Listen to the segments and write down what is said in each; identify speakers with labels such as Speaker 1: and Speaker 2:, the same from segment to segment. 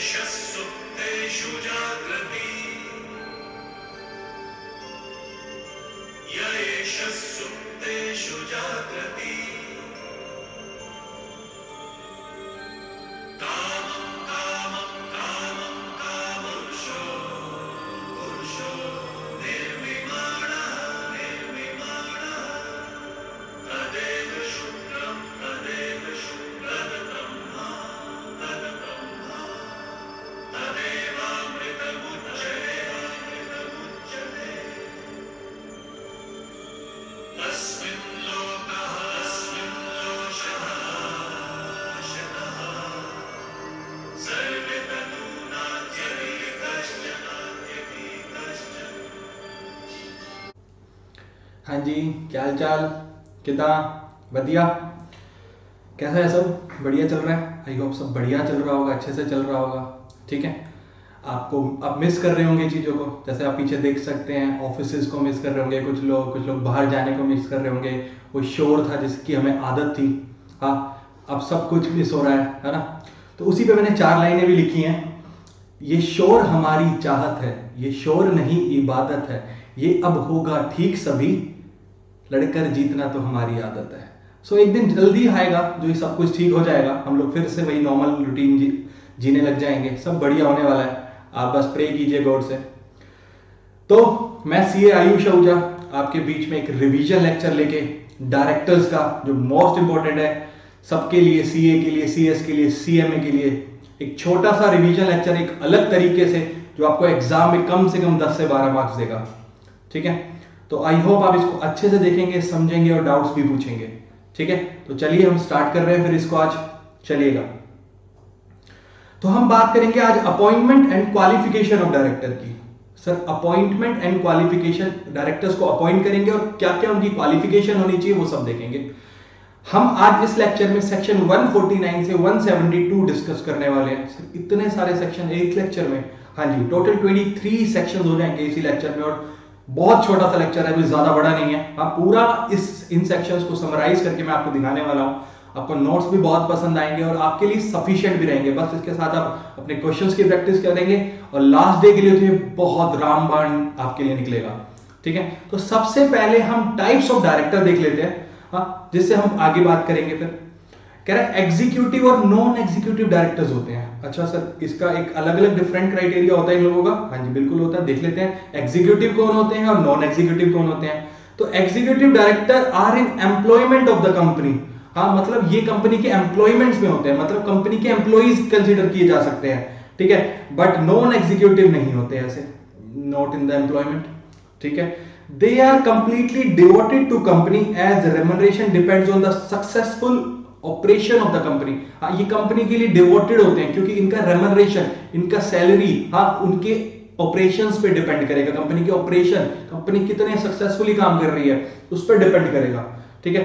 Speaker 1: सुप्तेषु जाग्रति य एष सुप्तेषु जाग्रति कामं कामं कामं कामुरुषो पुरुषो निर्विमाणः तदेव शुक्रं तद्ब्रह्मा तदेवामृतमुच्यते अस्मिन् लोकः अस्मिन् लोषः सर्वे तनूनात्यपि कश्चन।
Speaker 2: हाँ जी, क्या हाल चाल, कितना बढ़िया, कैसा है सब? बढ़िया चल रहा है? आई होप सब बढ़िया चल रहा होगा, अच्छे से चल रहा होगा। ठीक है, आपको आप मिस कर रहे होंगे चीज़ों को, जैसे आप पीछे देख सकते हैं ऑफिसेज को मिस कर रहे होंगे, कुछ लोग बाहर जाने को मिस कर रहे होंगे, वो शोर था जिसकी हमें आदत थी। हाँ, अब सब कुछ मिस हो रहा है ना? तो उसी पे मैंने 4 लाइनें भी लिखी हैं। ये शोर हमारी चाहत है, ये शोर नहीं इबादत है, ये अब होगा ठीक सभी, लड़कर जीतना तो हमारी आदत है। सो एक दिन जल्दी आएगा जो ये सब कुछ ठीक हो जाएगा, हम लोग फिर से वही नॉर्मल रूटीन जीने लग जाएंगे, सब बढ़िया होने वाला है। आप बस प्रे कीजिए गॉड से। तो मैं सीए आयुष आहूजा आपके बीच में एक रिवीजन लेक्चर लेके डायरेक्टर्स का जो मोस्ट इंपॉर्टेंट है सबके लिए, सीए के लिए, सीएस के लिए, सीएमए के लिए, एक छोटा सा रिवीजन लेक्चर एक अलग तरीके से जो आपको एग्जाम में कम से कम 10 से 12 मार्क्स देगा। ठीक है, तो आई होप आप इसको अच्छे से देखेंगे, समझेंगे और डाउट्स भी पूछेंगे। ठीक है, तो चलिए हम स्टार्ट कर रहे हैं फिर इसको आज। चलिएगा, तो हम बात करेंगे आज appointment and qualification of director की। Sir, appointment and qualification, directors को अपॉइंट करेंगे और क्या क्या उनकी क्वालिफिकेशन होनी चाहिए वो सब देखेंगे। हम आज इस लेक्चर में सेक्शन 149 से 172 डिस्कस करने वाले हैं। सर, इतने सारे सेक्शन एक लेक्चर में? हाँ जी, टोटल 23 सेक्शन हो जाएंगे इसी लेक्चर में, और बहुत छोटा सा लेक्चर है, अभी ज्यादा बड़ा नहीं है। आप पूरा इन सेक्शंस को समराइज करके मैं आपको दिखाने वाला हूं। आपको नोट्स भी बहुत पसंद आएंगे और आपके लिए सफिशिएंट भी रहेंगे। बस इसके साथ आप अपने क्वेश्चंस की प्रैक्टिस करेंगे और लास्ट डे के लिए तो ये बहुत रामबाण आपके लिए निकलेगा। ठीक है, तो सबसे पहले हम टाइप्स ऑफ डायरेक्टर देख लेते हैं, हाँ, जिससे हम आगे बात करेंगे। फिर कह रहा है एग्जीक्यूटिव और नॉन एग्जीक्यूटिव डायरेक्टर्स होते हैं। अच्छा सर, इसका एक अलग अलग डिफरेंट क्राइटेरिया होता है इन लोगों का? हाँ जी, बिल्कुल होता है। देख लेते हैं एग्जीक्यूटिव कौन होते हैं और नॉन एग्जीक्यूटिव कौन होते हैं। तो executive director are in employment of the company. हाँ, मतलब ये कंपनी के एम्प्लॉयमेंट्स में होते हैं, मतलब कंपनी के एम्प्लॉइज कंसीडर किए जा सकते हैं। ठीक है, बट नॉन एग्जीक्यूटिव नहीं होते ऐसे, नॉट इन द एम्प्लॉयमेंट। ठीक है, they are completely devoted to company as remuneration depends on the successful operation of the company। हाँ, ये कंपनी के लिए डिवोटेड होते हैं क्योंकि इनका रेमनरेशन, इनका सैलरी, हाँ, उनके ऑपरेशंस पे डिपेंड करेगा। कंपनी के ऑपरेशन, कंपनी कितने सक्सेसफुली काम कर रही है उस पर डिपेंड करेगा। ठीक है,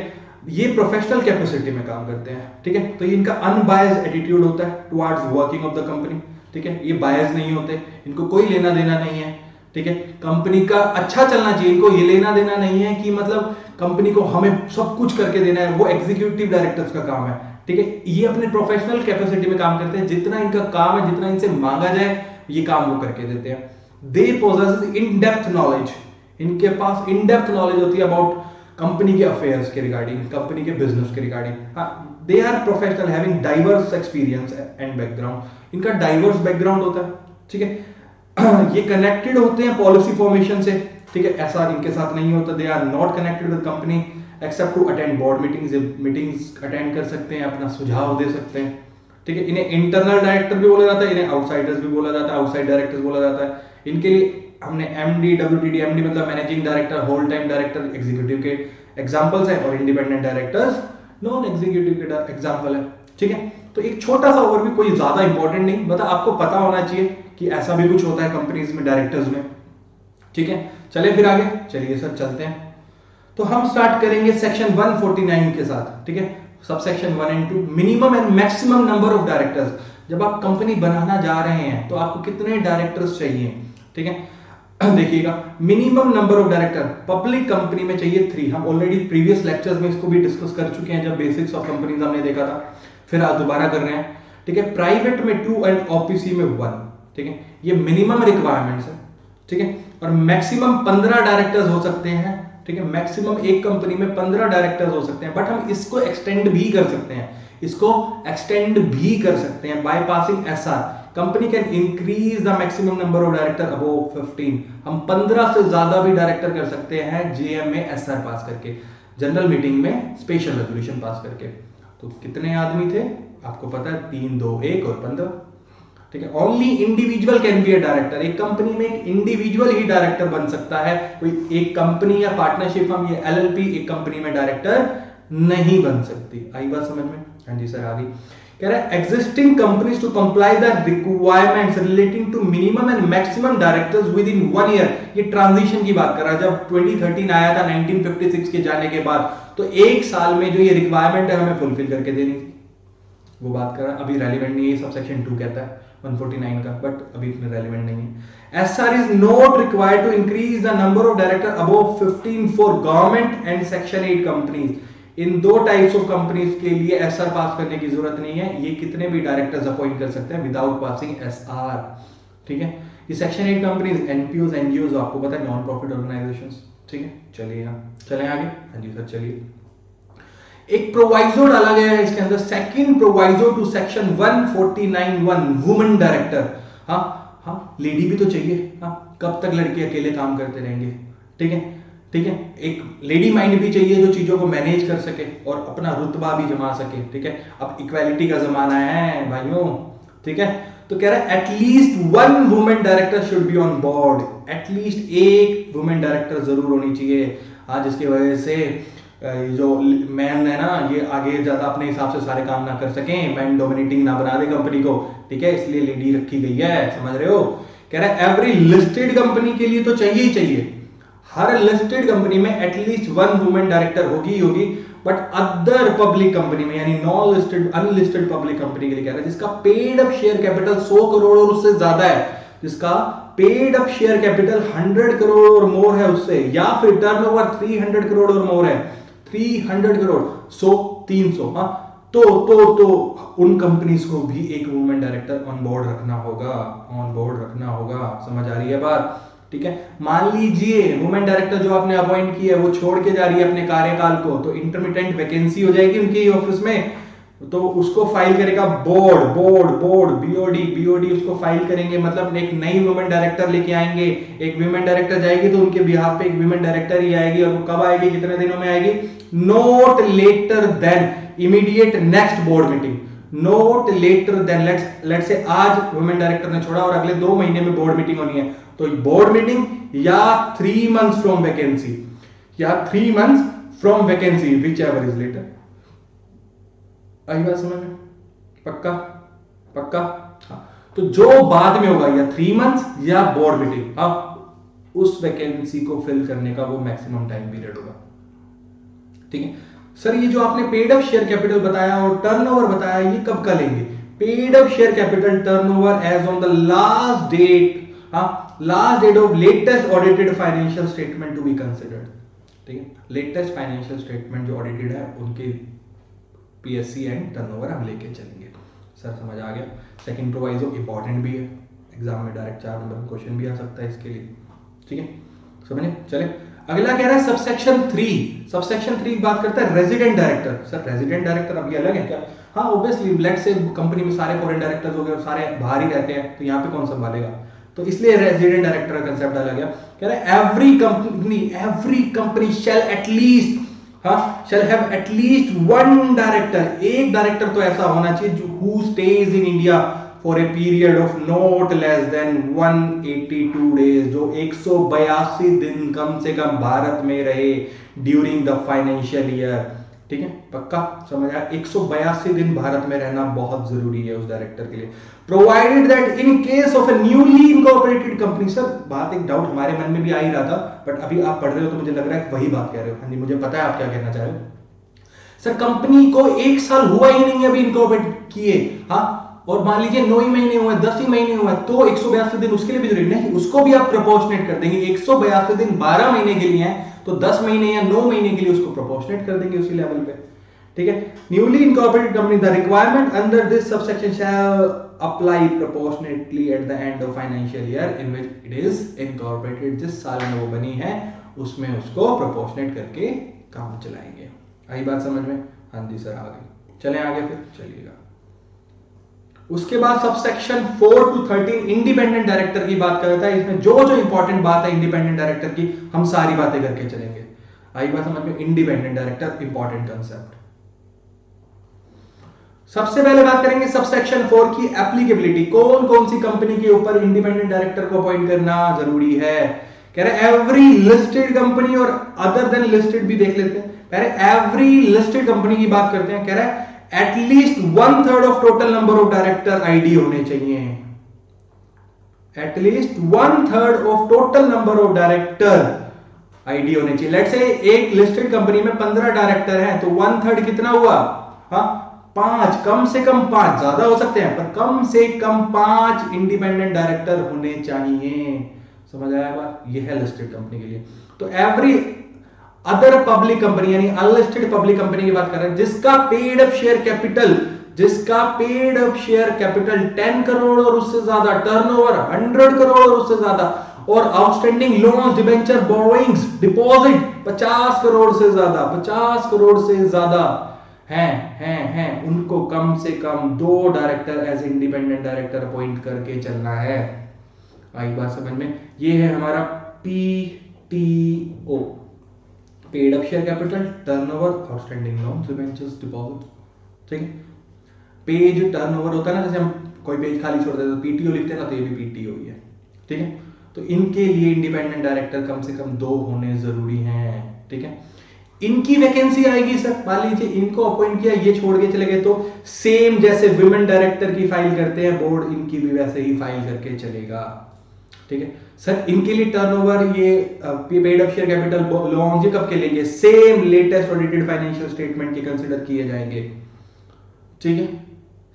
Speaker 2: ये प्रोफेशनल कैपेसिटी में काम करते हैं। ठीक है, तो इनका अनबायस्ड एटीट्यूड होता है towards working of the company. ठीक है, ये बायस नहीं होते, इनको कोई लेना देना नहीं है। ठीक है, कंपनी का अच्छा चलना चाहिए, इनको ये लेना देना नहीं है कि मतलब कंपनी को हमें सब कुछ करके देना है, वो एग्जीक्यूटिव डायरेक्टर्स का काम है। ठीक है, ये अपने प्रोफेशनल कैपेसिटी में काम करते हैं, जितना इनका काम है, जितना इनसे मांगा जाए ये काम वो करके देते हैं। They possess in depth knowledge, इनके पास इन डेप्थ नॉलेज होती है अबाउट कंपनी के अफेयर्स के रिगार्डिंग, कंपनी के बिजनेस के रिगार्डिंग। हाँ, they are professional having diverse experience and background, इनका डाइवर्स बैकग्राउंड होता है। ठीक है, ये कनेक्टेड होते हैं पॉलिसी फॉर्मेशन से। ठीक है, ऐसा इनके साथ नहीं होता। They are not connected with company except to attend board meetings attend कर सकते हैं, अपना सुझाव दे सकते हैं। ठीक है, इन्हें इंटरनल डायरेक्टर भी बोला जाता है, इन्हें आउटसाइडर्स भी बोला जाता है, आउटसाइड डायरेक्टर्स बोला जाता है। इनके लिए हमने एमडी, डब्ल्यूटीडी, एमडी मतलब managing director, whole time director executive के एग्जांपल्स हैं, और इंडिपेंडेंट डायरेक्टर्स नॉन एग्जीक्यूटिव के एग्जांपल है। ठीक है, तो एक छोटा सा ओवरव्यू, कोई ज्यादा इंपॉर्टेंट नहीं, बता आपको पता होना चाहिए कि ऐसा भी कुछ होता है कंपनीज में, डायरेक्टर्स में। ठीक है, चलिए फिर आगे, चलिए सर चलते हैं। तो हम स्टार्ट करेंगे सेक्शन 149 के साथ। ठीक है, sub section 1 and 2, minimum and maximum number of directors. जब आप कंपनी बनाना जा रहे हैं तो आपको कितने डायरेक्टर्स चाहिए? ठीक है, देखिएगा, minimum number of director public company में चाहिए 3। हम ऑलरेडी प्रीवियस लेक्चर्स में इसको भी डिस्कस कर चुके हैं, जब बेसिक्स ऑफ कंपनीज हमने देखा था, फिर आज दोबारा कर रहे हैं। ठीक है, प्राइवेट में 2 एंड ओपीसी में 1, ठीक है, ये मिनिमम रिक्वायरमेंट्स है, ठीक है, और मैक्सिमम 15 डायरेक्टर्स हो सकते हैं, ठीक है, मैक्सिमम एक कंपनी में 15 डायरेक्टर्स हो सकते हैं, बट हम इसको एक्सटेंड भी कर सकते हैं, इसको एक्सटेंड भी कर सकते हैं by passing SR. Company can increase the maximum number of director above 15, हम 15 से ज्यादा भी डायरेक्टर कर सकते हैं जेएम में एसआर पास करके, जनरल मीटिंग में स्पेशल रेजोल्यूशन पास करके। तो कितने आदमी थे आपको पता है, 3, 2, 1 और 15, ठीक है। Only individual can be a director, एक कंपनी में एक इंडिविजुअल ही डायरेक्टर बन सकता है, कोई एक कंपनी या पार्टनरशिप हम ये एलएलपी एक कंपनी में डायरेक्टर नहीं बन सकती। आई बात समझ में? हाँ जी सर, आ गई। कह रहा है existing companies to comply the requirements relating to minimum and maximum directors within 1 year. ये ट्रांजिशन की बात कर रहा है, जब 2013 आया था 1956 के जाने के बाद, तो एक साल में जो ये रिक्वायरमेंट है हमें फुलफिल करके देनी थी, वो बात कर रहा है। अभी रेलिवेंट नहीं है, सब सेक्शन 2 कहता है 149 का, बट अभी इतने रेलिवेंट नहीं है। SR is not required to increase the number of director above 15 for government and section 8 companies। इन दो टाइप्स ऑफ कंपनीज के लिए SR पास करने की जरूरत नहीं है, ये कितने भी डायरेक्टर्स अपॉइंट कर सकते हैं विदाउट पासिंग SR, ठीक है। ये सेक्शन 8 कंपनीज, एनपीओज, एनजीओज, आपको पता है नॉन प्रॉफिट ऑर्गेनाइजेशंस, ठीक है। चलिए चलें आगे। हाँ जी सर, चलिए। एक प्रोवाइजो डाला गया है इसके अंदर, second proviso to section 149(1) women director. हाँ हाँ, लेडी भी तो चाहिए, हाँ, कब तक लड़के अकेले काम करते रहेंगे, ठीक है, ठीक है। एक लेडी माइंड भी चाहिए जो चीजों को मैनेज कर सके और अपना रुतबा भी जमा सके, ठीक है। अब इक्वालिटी का जमाना है भाइयों, ठीक है। तो कह रहा है at least 1 women director should be on board, at least एक वुमेन डायरेक्टर जरूर होनी चाहिए, हाँ, जिसकी वजह से जो मैन है ना, ये आगे ज्यादा अपने हिसाब से सारे काम ना कर सकें, मैन डोमिनेटिंग ना बना दे कंपनी को, ठीक है, इसलिए लेडी रखी गई है, समझ रहे हो। कह रहा है एवरी लिस्टेड कंपनी के लिए तो चाहिए ही चाहिए, हर लिस्टेड कंपनी में एटलीस्ट 1 वुमेन डायरेक्टर होगी ही होगी, बट अदर पब्लिक कंपनी में, यानी non listed unlisted public company के लिए कह रहा है जिसका paid up share capital 100 crore और उससे ज्यादा है, जिसका paid up share capital 100 crore और मोर है उससे, या फिर टर्नओवर 300 करोड़ और मोर है, 300 करोड़ 100 300, हाँ, तो उन कंपनीज को भी एक वुमेन डायरेक्टर ऑन बोर्ड रखना होगा, ऑन बोर्ड रखना होगा। समझ आ रही है बात, ठीक है। मान लीजिए वुमेन डायरेक्टर जो आपने अपॉइंट की है वो छोड़ के जा रही है अपने कार्यकाल को, तो इंटरमिटेंट वैकेंसी हो जाएगी उनके ऑफिस में, तो उसको फाइल करेगा बोर्ड बीओडी उसको फाइल करेंगे, मतलब एक नई वुमेन डायरेक्टर लेके आएंगे, एक वुमेन डायरेक्टर जाएगी तो उनके बिहाफ पे एक वुमेन डायरेक्टर ही आएगी, और वो कब आएगी, कितने दिनों में आएगी, not later than immediate next board meeting, not later than, let's say आज वुमेन डायरेक्टर ने छोड़ा और अगले 2 महीने में बोर्ड मीटिंग होनी है, तो बोर्ड मीटिंग या 3 months फ्रॉम वैकेंसी, या 3 months from vacancy, whichever is later. आई बात समझ में? पक्का पक्का, हाँ। तो जो बाद में होगा या 3 months या बोर्ड मीटिंग, हाँ, उस वैकेंसी को फिल करने का वो मैक्सिमम टाइम पीरियड होगा, ठीक है। सर ये जो आपने पेड अप शेयर कैपिटल बताया और टर्नओवर बताया, ये कब का लेंगे? Paid up share capital turnover as on the last date, हाँ, last date of latest audited financial statement to be considered, ठीक है। लेटेस्ट फाइनेंशियल स्टेटमेंट जो ऑडिटेड है उनके पीएससी एंड टर्नओवर हम लेके चलेंगे। सर समझ आ गया। सेकंड प्रोवाइजो इंपॉर्टेंट भी है, एग्जाम में डायरेक्ट 4 नंबर क्वेश्चन भी आ सकता है इसके लिए, ठीक है, समझे। चले अगला कह रहा है सबसेक्शन 3। सबसेक्शन 3 की बात करता है resident director. Sir resident director अभी अलग है क्या? हाँ, ऑब्वियसली, लेट्स से कंपनी में सारे फॉरेन डायरेक्टर्स हो गए और सारे बाहर ही रहते हैं, तो यहाँ पे कौन संभालेगा, तो इसलिए रेजिडेंट डायरेक्टर का कंसेप्ट डाला गया। कह रहा है every company shall have at least 1 director, एक डायरेक्टर तो ऐसा होना चाहिए जो who stays in India for a period of not less than 182 days, जो 182 दिन कम से कम भारत में रहे ड्यूरिंग द फाइनेंशियल ईयर, ठीक है, पक्का समझ आया। 182 दिन भारत में रहना बहुत जरूरी है उस डायरेक्टर के लिए। Provided that in case of A newly incorporated company, sir बात एक डाउट हमारे मन में भी आ ही रहा था, बट अभी आप पढ़ रहे हो तो मुझे लग रहा है वही बात कह रहे हो। हाँ जी, मुझे पता है आप क्या कहना चाह रहे हो। सर कंपनी को 1 साल हुआ ही नहीं है अभी इनकॉर्पोरेट किए, हाँ, और मान लीजिए 9 ही महीने हुए, 10 ही महीने हुए, तो 182 दिन उसके लिए भी जरूरी नहीं, उसको भी आप प्रोपोर्शनेट कर देंगे। 182 दिन 12 महीने के लिए हैं, तो 10 महीने या 9 महीने के लिए उसको प्रोपोर्शनेट कर देंगे उसी लेवल पे, ठीक है, newly incorporated company, the requirement under this subsection shall apply proportionately at the end of financial year in which it is incorporated. जिस साल में वो बनी है उसमें उसको प्रोपोर्शनेट करके काम चलाएंगे। आई बात समझ में? हाँ जी सर, आ गई। चलें आगे फिर, चलिएगा। उसके बाद सबसेक्शन 4 to 13 इंडिपेंडेंट डायरेक्टर की बात करता है। इसमें जो जो इंपॉर्टेंट बात है इंडिपेंडेंट डायरेक्टर की, हम सारी बातें करके चलेंगे। आई बात समझ में? Independent director important concept. सबसे पहले बात करेंगे सबसेक्शन 4 की एप्लीकेबिलिटी। कौन कौन सी कंपनी के ऊपर इंडिपेंडेंट डायरेक्टर को अपॉइंट करना जरूरी है? कह रहे एवरी लिस्टेड कंपनी और अदर देन लिस्टेड भी देख लेते हैं। कह रहे एवरी लिस्टेड कंपनी की बात करते हैं। कह रहे at least 1/3 of total number of director ID होने चाहिए। At least 1/3 of total number of director ID होने चाहिए। लेट्स से एक लिस्टेड कंपनी में 15 डायरेक्टर हैं, तो 1/3 कितना हुआ? हाँ, 5, कम से कम 5, ज्यादा हो सकते हैं पर कम से कम 5 इंडिपेंडेंट डायरेक्टर होने चाहिए। समझ आया बात? यह है लिस्टेड कंपनी के लिए। तो एवरी अदर पब्लिक कंपनी यानी अनलिस्टेड पब्लिक कंपनी की बात कर रहे हैं जिसका paid up share capital, 10 crore और उससे ज्यादा, टर्नओवर 100 करोड़ और उससे ज्यादा, और outstanding loans, debenture, borrowings, deposit 50 crore से ज्यादा, 50 करोड़ से ज्यादा हैं, उनको कम से कम 2 director as independent director appoint करके चलना है। आई बात समझ में? ये है हमारा PTO, paid up share capital, turnover, outstanding loans, debentures, deposit. ठीक है, पेज टर्नओवर होता है ना, जैसे हम कोई पेज खाली छोड़ देते हैं तो PTO लिखते हैं ना, तो ये भी PTO ही है। ठीक है, तो इनके लिए इंडिपेंडेंट डायरेक्टर कम से कम 2 होने जरूरी हैं। ठीक है, इनकी वैकेंसी आएगी सर, मान लीजिए इनको अपॉइंट किया, ये छोड़ के चले गए, तो सेम जैसे विमेन डायरेक्टर की फाइल करते हैं बोर्ड, इनकी भी वैसे ही फाइल करके चलेगा। ठीक है सर, इनके लिए टर्नओवर, ये paid up share capital, loan, ये कब के लेंगे? Same latest audited financial statement के कंसीडर किए जाएंगे। ठीक है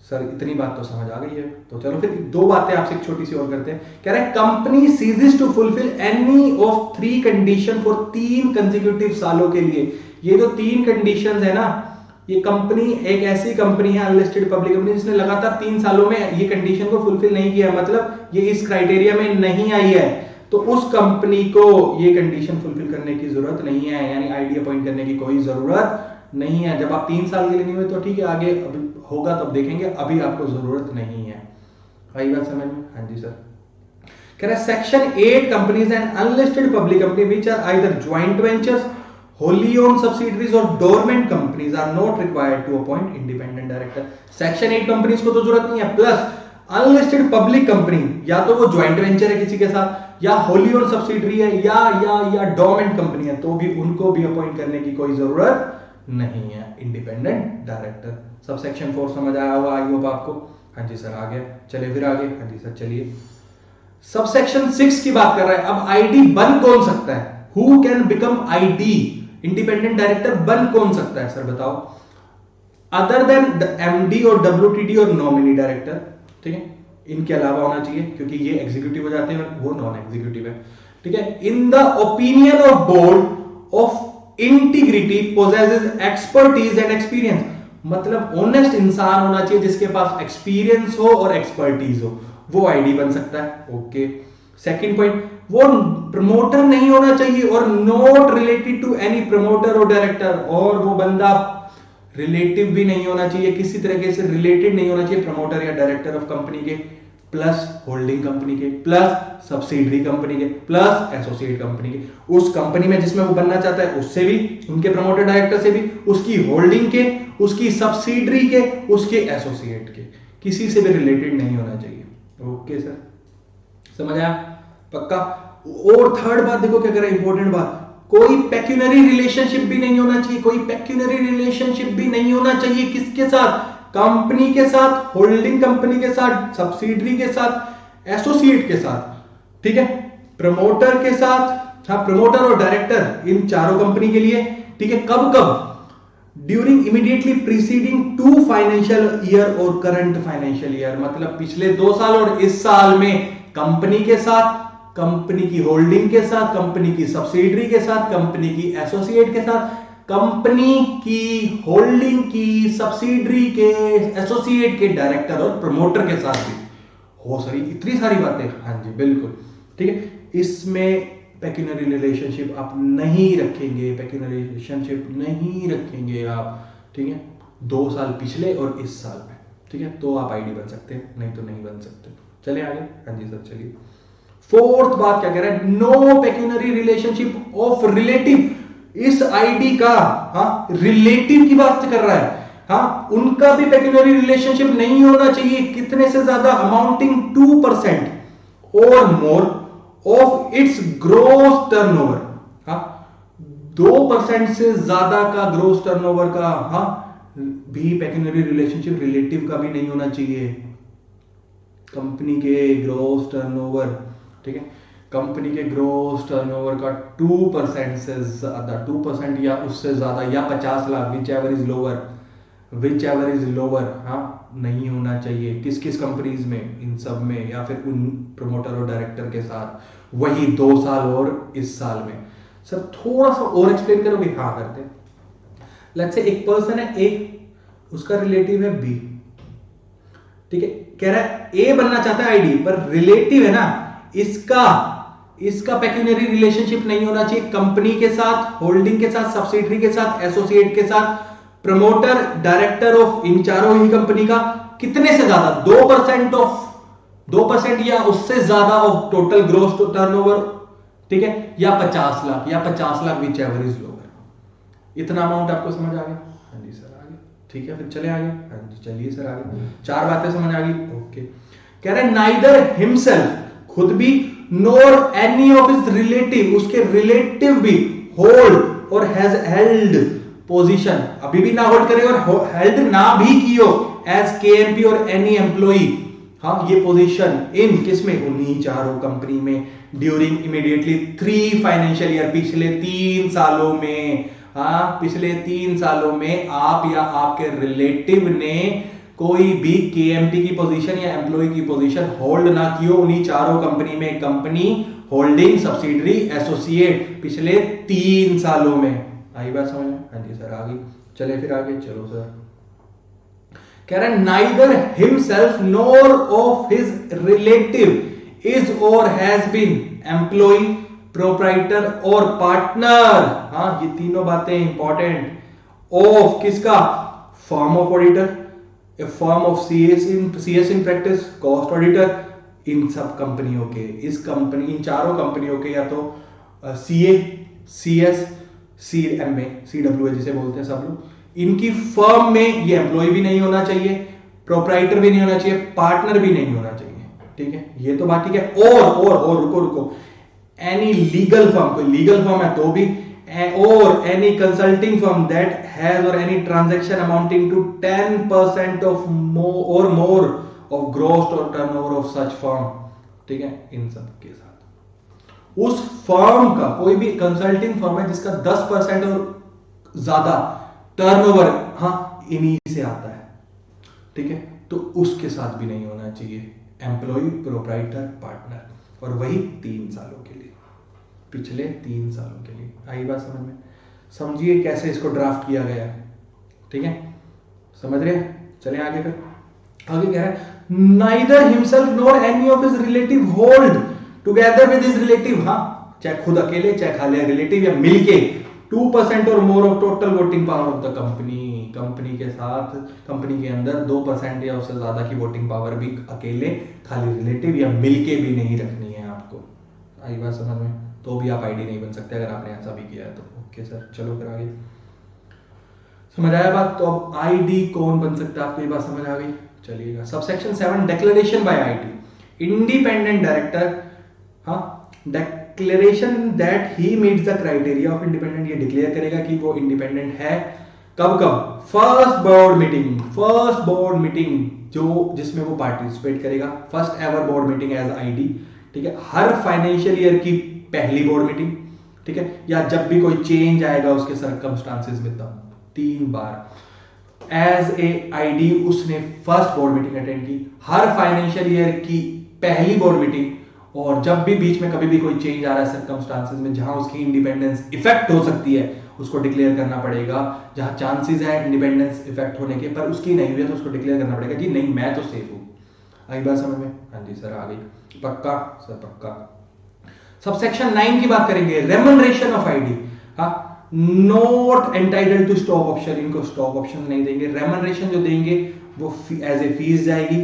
Speaker 2: सर, इतनी बात तो समझ आ गई है। तो चलो फिर 2 बातें आपसे एक छोटी सी और करते हैं। कह रहा है company ceases to fulfil any of 3 condition for 3 consecutive सालों के लिए। ये जो 3 कंडीशंस है ना, ये कंपनी एक ऐसी कंपनी है अनलिस्टेड पब्लिक कंपनी जिसने लगातार 3 सालों में ये कंडीशन को फुलफिल नहीं किया, मतलब ये इस क्राइटेरिया में नहीं आई है, तो उस कंपनी को ये कंडीशन फुलफिल करने की जरूरत नहीं है, यानी आईडी अपॉइंट करने की कोई जरूरत नहीं है। जब आप 3 साल के लिए नहीं हुए तो ठीक है, आगे अभी होगा तब देखेंगे, अभी आपको जरूरत नहीं है। आई बात समझ में? हाँ जी सर। कह रहा है section 8 companies and unlisted public company which are either joint ventures, wholly owned subsidiaries or dormant companies are not required to appoint independent director। Section 8 companies को तो जरूरत नहीं है, प्लस अनलिस्टेड पब्लिक कंपनी या तो वो ज्वाइंट वेंचर है किसी के साथ, या wholly owned सब्सिडरी है, या डोरमेंट कंपनी है, तो भी उनको भी अपॉइंट करने की कोई जरूरत नहीं है इंडिपेंडेंट डायरेक्टर। सब सेक्शन 4 समझ आया होगा आई होप आपको? हाँ जी सर, आ गया। चलिए फिर आगे। हाँ जी सर, चलिए सब सेक्शन 6 की बात कर रहा है। अब आईडी बन कौन सकता है? Who can become ID? Independent director बन कौन सकता है सर, बताओ? अदर देन MD और WTD और नॉमिनी डायरेक्टर। ठीक है, इनके अलावा होना चाहिए क्योंकि ये एग्जीक्यूटिव हो जाते हैं, वो नॉन एग्जीक्यूटिव है। ठीक है, in the opinion of board of integrity possesses expertise and experience, मतलब ऑनेस्ट इंसान होना चाहिए जिसके पास एक्सपीरियंस हो और एक्सपर्टीज हो, वो आईडी बन सकता है। ओके, सेकंड पॉइंट, वो प्रमोटर नहीं होना चाहिए और not related to any promoter और डायरेक्टर, और वो बंदा रिलेटिव भी नहीं होना चाहिए, किसी तरीके से रिलेटेड नहीं होना चाहिए प्रमोटर या डायरेक्टर ऑफ कंपनी के, प्लस होल्डिंग कंपनी के, प्लस सब्सिडरी कंपनी के, प्लस एसोसिएट कंपनी के। उस कंपनी में जिसमें वो बनना चाहता है उससे भी, उनके प्रमोटर डायरेक्टर से भी, उसकी होल्डिंग के, उसकी सब्सिडरी के, उसके एसोसिएट के, किसी से भी रिलेटेड नहीं होना चाहिए। ओके सर, समझ आया? पक्का? और थर्ड बात देखो क्या कर रहा है, इंपॉर्टेंट बात, कोई पेक्यूनरी रिलेशनशिप भी नहीं होना चाहिए, कोई पेक्यूनरी रिलेशनशिप भी नहीं होना चाहिए। किसके साथ? कंपनी के साथ, होल्डिंग कंपनी के साथ, सब्सिडरी के साथ, एसोसिएट के साथ। ठीक है, प्रमोटर के साथ, हाँ प्रमोटर और डायरेक्टर, इन चारों कंपनी के लिए। ठीक है, कब कब? During immediately preceding 2 financial year और करंट फाइनेंशियल ईयर, मतलब पिछले 2 साल और इस साल में कंपनी के साथ, कंपनी की होल्डिंग के साथ, कंपनी की सब्सिडरी के साथ, कंपनी की एसोसिएट के साथ कंपनी की, होल्डिंग की, सब्सिडरी के, एसोसिएट के डायरेक्टर और प्रमोटर के साथ भी हो सही, इतनी सारी बातें। हाँ जी बिल्कुल ठीक है। इसमें पेक्यूनरी रिलेशनशिप आप नहीं रखेंगे, पेक्यूनरी रिलेशनशिप नहीं रखेंगे आप, ठीक है, 2 साल पिछले और इस साल में, ठीक है, तो आप आईडी बन सकते हैं, नहीं तो नहीं बन सकते। चले आगे। हाँ जी सर चलिए। फोर्थ बात क्या कह रहा है, no pecuniary relationship of relative. इस आईडी का हाँ रिलेटिव की बात कर रहा है, हाँ उनका भी पेक्यूनरी रिलेशनशिप नहीं होना चाहिए कितने से ज्यादा, अमाउंटिंग 2% और more of its gross turnover. हाँ 2% से ज्यादा का ग्रोस टर्नओवर का हाँ भी पेक्यूनरी रिलेशनशिप रिलेटिव का भी नहीं होना चाहिए। कंपनी के ग्रोस टर्नओवर, ठीक है, कंपनी के ग्रोस टर्नओवर का 2% से ज्यादा, 2% या उससे ज्यादा या 50 lakh, which ever is lower, हाँ नहीं होना चाहिए। किस किस कंपनीज में, इन सब में, या फिर उन प्रमोटर और डायरेक्टर के साथ, वही 2 साल और इस साल में। सर थोड़ा सा और एक्सप्लेन करोगे? हाँ करते हैं। लेट्स से एक पर्सन है ए, उसका रिलेटिव है बी, ठीक है, कह रहा है ए बनना चाहता है आईडी, पर रिलेटिव है ना, इसका पेक्यूनरी रिलेशनशिप नहीं होना चाहिए कंपनी के साथ, होल्डिंग के साथ, सब्सिडरी के साथ, एसोसिएट के साथ, प्रमोटर, डायरेक्टर ऑफ, इन चारों ही कंपनी का कितने से ज्यादा, 2% या उससे ज्यादा ऑफ टोटल ग्रोस टर्नओवर, ठीक है, या 50 लाख, या 50 lakh which ever is lower. इतना अमाउंट आपको समझ आ गया? हाँ जी सर आ गया, ठीक है, फिर चले आगे। हाँ जी चलिए सर आगे। 4 बातें समझ आ गई, ओके। कह रहे नाइदर हिमसेल्फ, खुद भी, नोर एनी ऑफ हिज रिलेटिव, उसके रिलेटिव भी, होल्ड और हैज हेल्ड पोजीशन, अभी भी ना होल्ड करे और हेल्ड ना भी कियो, एज केएमपी और एनी एम्प्लॉई, हाँ ये पोजीशन इन किसमें, उन्हीं चारों कंपनी में, ड्यूरिंग इमीडिएटली 3 फाइनेंशियल ईयर, पिछले 3 सालों में, हाँ पिछले 3 सालों में आप या आपके रिलेटिव ने कोई भी केएमपी की पोजीशन या एम्प्लॉय की पोजीशन होल्ड ना कियो उन्हीं चारों कंपनी में, कंपनी, होल्डिंग, सब्सिडरी, एसोसिएट, पिछले 3 सालों में। आई बात समझ में? हाँ जी सर आ गई। चले फिर आगे, चलो सर। कह रहा है neither himself nor of his relative is और हैज बीन एम्प्लॉय, प्रोप्राइटर और पार्टनर, हाँ ये तीनों बातें इंपॉर्टेंट, ऑफ किसका, firm of auditor, a firm of CS in practice, cost auditor, इन सब कंपनियों के, इस कंपनी, इन चारों कंपनियों के या तो सीए, सीएस, सीएमए, सीडब्ल्यूए जिसे बोलते हैं सब लोग, इनकी फर्म में ये एम्प्लॉय भी नहीं होना चाहिए, प्रोप्राइटर भी नहीं होना चाहिए, पार्टनर भी नहीं होना चाहिए, ठीक है, ये तो बात ठीक है। और रुको, एनी लीगल फर्म, कोई लीगल फर्म है तो भी, और any consulting firm that has or any transaction amounting to 10% of more of gross or turnover of such firm, ठीक है, इन सब के साथ उस फर्म का, कोई भी कंसल्टिंग फर्म है जिसका 10% और ज्यादा टर्नओवर हाँ इन्हीं से आता है, ठीक है, तो उसके साथ भी नहीं होना चाहिए, एम्प्लॉय, प्रोप्राइटर, पार्टनर, और वही 3 सालों के लिए, पिछले 3 सालों के लिए। आई बात समझ में? समझिए कैसे इसको ड्राफ्ट किया गया है, ठीक है, समझ रहे हैं? चले आगे। फिर आगे कह रहा है neither himself nor any of his relative hold together with his relative, हाँ चाहे खुद अकेले, चाहे खाली रिलेटिव या मिलके, 2% और more of total voting power of the company, company के साथ, कंपनी के अंदर 2% या उससे ज्यादा की वोटिंग पावर भी अकेले, खाली रिलेटिव या मिलके भी नहीं रखनी है आपको। आई बात समझ में? तो भी आप आईडी नहीं बन सकते अगर आपने ऐसा भी किया है तो। ओके सर चलो फिर आगे, समझ आया बात? तो अब आईडी कौन बन सकता है, आपको ये बात समझ आ गई? चलिएगा। Subsection 7 declaration by ID, independent director, हाँ declaration that he meets the criteria of independent, ये डिक्लेयर करेगा कि वो इंडिपेंडेंट है। कब कब? फर्स्ट बोर्ड मीटिंग जो जिसमें वो पार्टिसिपेट करेगा, first ever board meeting as ID, ठीक है, हर फाइनेंशियल ईयर की पहली बोर्ड मीटिंग, ठीक है, या जब भी कोई चेंज आएगा उसके सर्कमस्टांसेस में, तब 3 बार एज ए आईडी उसने फर्स्ट बोर्ड मीटिंग अटेंड की, हर फाइनेंशियल ईयर की पहली बोर्ड मीटिंग, और जब भी बीच में कभी भी कोई चेंज आ रहा है सर्कमस्टांसेस में जहां उसकी इंडिपेंडेंस इफेक्ट हो सकती है, उसको डिक्लेयर करना पड़ेगा। जहां चांसेस है इंडिपेंडेंस इफेक्ट होने के पर उसकी नहीं हुई है तो उसको डिक्लेयर करना पड़ेगा कि नहीं मैं तो सेफ हूँ। आई बात समझ में? हाँ जी सर आ गई। पक्का सर पक्का। सबसेक्शन 9 की बात करेंगे, रेमनरेशन ऑफ आईडी। हाँ, not entitled to stock option, इनको स्टॉक ऑप्शन नहीं देंगे। रेमनरेशन जो देंगे वो एज ए फीस जाएगी,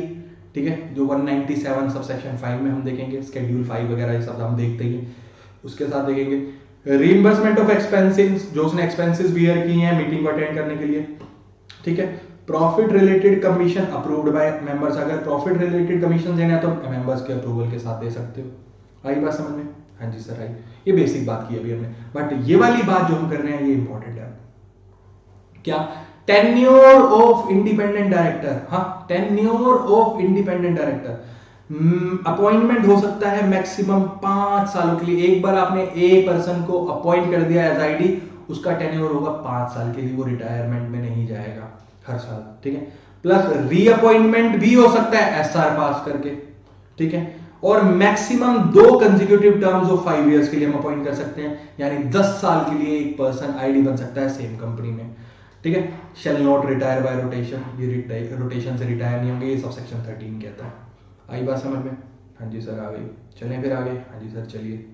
Speaker 2: ठीक है, जो 197 सबसेक्शन 5 में हम देखेंगे, शेड्यूल 5 वगैरह ये सब हम देखते ही हैं। उसके साथ देखेंगे रीइंबर्समेंट ऑफ एक्सपेंसेस, जो उसने एक्सपेंसेस बियर किए हैं मीटिंग को अटेंड करने के लिए, ठीक है। Profit related commission approved by members, अगर प्रॉफिट रिलेटेड कमीशन देना है तो मेंबर्स के अप्रूवल के साथ दे सकते हो। आई बात समझ में? हाँ जी सर आई। ये बेसिक बात की अभी हमने, बट ये वाली बात जो हम कर रहे हैं ये इंपॉर्टेंट है। क्या? Tenure of independent director. हाँ, tenure of independent director, appointment हो सकता है मैक्सिमम 5 सालों के लिए। एक बार आपने ए पर्सन को अपॉइंट कर दिया एज आईडी, उसका टेन्योर होगा 5 साल के लिए, वो रिटायरमेंट में नहीं जाएगा हर साल, ठीक है। प्लस रीअपॉइंटमेंट भी हो सकता है एसआर पास करके, ठीक है। और maximum 2 consecutive terms of 5 years के लिए हम अपॉइंट कर सकते हैं, यानी 10 साल के लिए एक पर्सन आईडी बन सकता है सेम कंपनी में, ठीक है। Shall not retire bye rotation, ये रोटेशन से रिटायर नहीं होंगे, ये सब सेक्शन 13 कहता है। आई बात समझ में? हाँ जी सर आ गई। चलें फिर आगे। हाँ जी सर चलिए।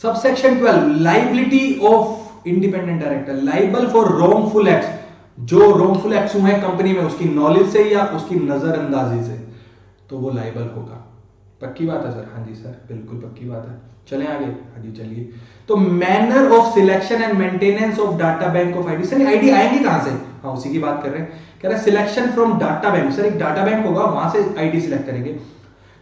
Speaker 2: Subsection 12, liability of independent director, liable for wrongful acts, जो रॉन्गफुल एक्ट्स हुए हैं कंपनी में उसकी नॉलेज से या उसकी नजरअंदाजी से, तो वो लाइबल होगा। पक्की बात है सर? हाँ जी सर बिल्कुल पक्की बात है। चलें आगे। हाँ जी चलिए। तो manner of selection and maintenance of data bank of ID, sir ID आएंगे कहां से? हाँ उसी की बात कर रहे हैं। कह रहा है selection from data bank, sir एक डाटा बैंक होगा वहां से आईडी सिलेक्ट करेंगे।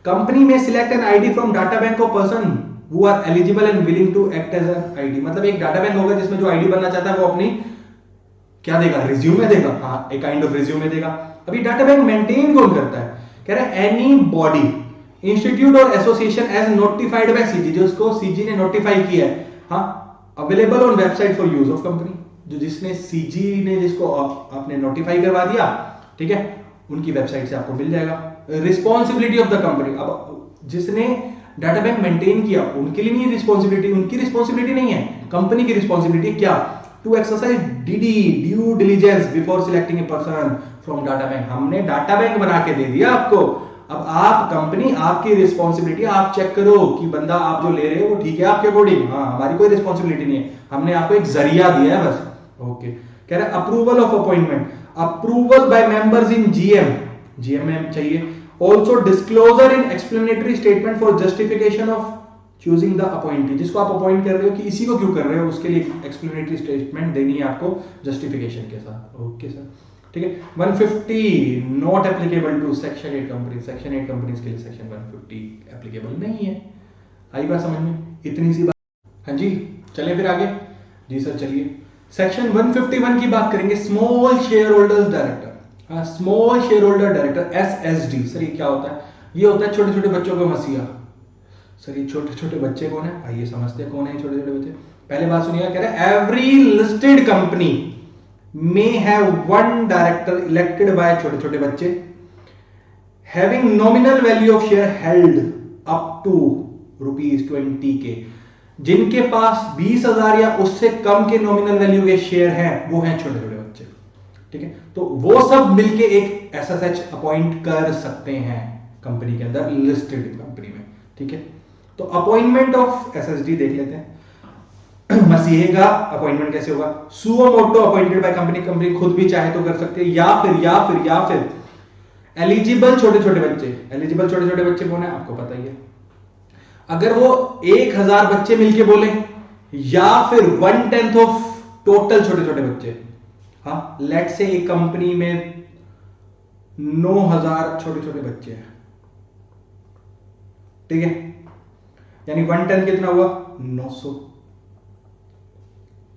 Speaker 2: कंपनी में select an ID from data bank of person who are eligible and willing to act as an ID, मतलब एक डाटा बैंक होगा जिसमें जो आईडी बनना चाहता है वो अपनी क्या देगा? रिज्यूमे देगा। हाँ, एक काइंड ऑफ रिज्यूमे देगा। अभी डाटा बैंक मेंटेन कौन करता है? कह रहा है एनी बॉडी, इंस्टीट्यूट और association as notified by CG, जो उसको सीजी ने नोटिफाई किया है, हाँ, available on website for use of company, जो जिसने सीजी ने जिसको आपने नोटिफाई करवा दिया, ठीक है, उनकी वेबसाइट से आपको मिल जाएगा। रिस्पॉन्सिबिलिटी ऑफ द कंपनी, अब जिसने डाटा बैंक मेंटेन किया उनके लिए नहीं रिस्पॉन्सिबिलिटी, उनकी रिस्पॉन्सिबिलिटी नहीं है, कंपनी की रिस्पॉन्सिबिलिटी क्या? To exercise due diligence before selecting a person from data bank. हमने डाटा बैंक बना के दे दिया आपको, अब आप कंपनी, आपकी रिस्पॉन्सिबिलिटी, आप चेक करो कि बंदा आप जो ले रहे हो वो ठीक है आपके अकॉर्डिंग। हाँ, हमारी कोई रिस्पॉन्सिबिलिटी नहीं है, हमने आपको एक जरिया दिया है बस। ओके। कह रहा है approval of appointment, approval bye members in GM, GM में चाहिए। Also disclosure in explanatory statement for justification of choosing the appointee, जिसको आप अपॉइंट कर रहे हो कि इसी को क्यों कर रहे हो, उसके लिए एक्सप्लेनेटरी स्टेटमेंट देनी है आपको जस्टिफिकेशन के साथ। ओके सर, ठीक है। 150 not applicable to section 8 company, section 8 companies के लिए सेक्शन 150 एप्लीकेबल नहीं है। आई बात समझ में? इतनी सी बात। हाँ जी चलिए फिर आगे। जी सर चलिए। सेक्शन 151 की बात करेंगे, स्मॉल शेयर होल्डर्स डायरेक्टर। हाँ, small share holder director SSD, sir ये क्या होता है? ये होता है छोटे छोटे बच्चों का मसीहा। सर ये छोटे छोटे बच्चे कौन है? आइए समझते हैं कौन है छोटे छोटे बच्चे। पहले बात सुनिए, कह रहे हैं every listed company may have one director elected by छोटे छोटे बच्चे having nominal value of share held up to ₹20K, जिनके पास 20,000 या उससे कम के नॉमिनल वैल्यू के शेयर हैं, वो हैं छोटे छोटे बच्चे, ठीक है। तो वो सब मिलके एक एसएसएच अपॉइंट कर सकते हैं कंपनी के अंदर, लिस्टेड कंपनी में, ठीक है। तो अपॉइंटमेंट ऑफ एसएसडी देख लेते हैं। मसीहे का अपॉइंटमेंट कैसे होगा? Suo motu appointed by company, company खुद भी चाहे तो कर सकते हैं, या फिर एलिजिबल छोटे छोटे बच्चे। एलिजिबल छोटे छोटे बच्चे कौन है आपको पता ही है। अगर वो 1000 बच्चे मिलके बोले, या फिर 1/10 ऑफ टोटल छोटे छोटे बच्चे। हाँ, लेट से एक कंपनी में 9000 छोटे छोटे बच्चे हैं, ठीक है, यानी 1/10 कितना हुआ? 900,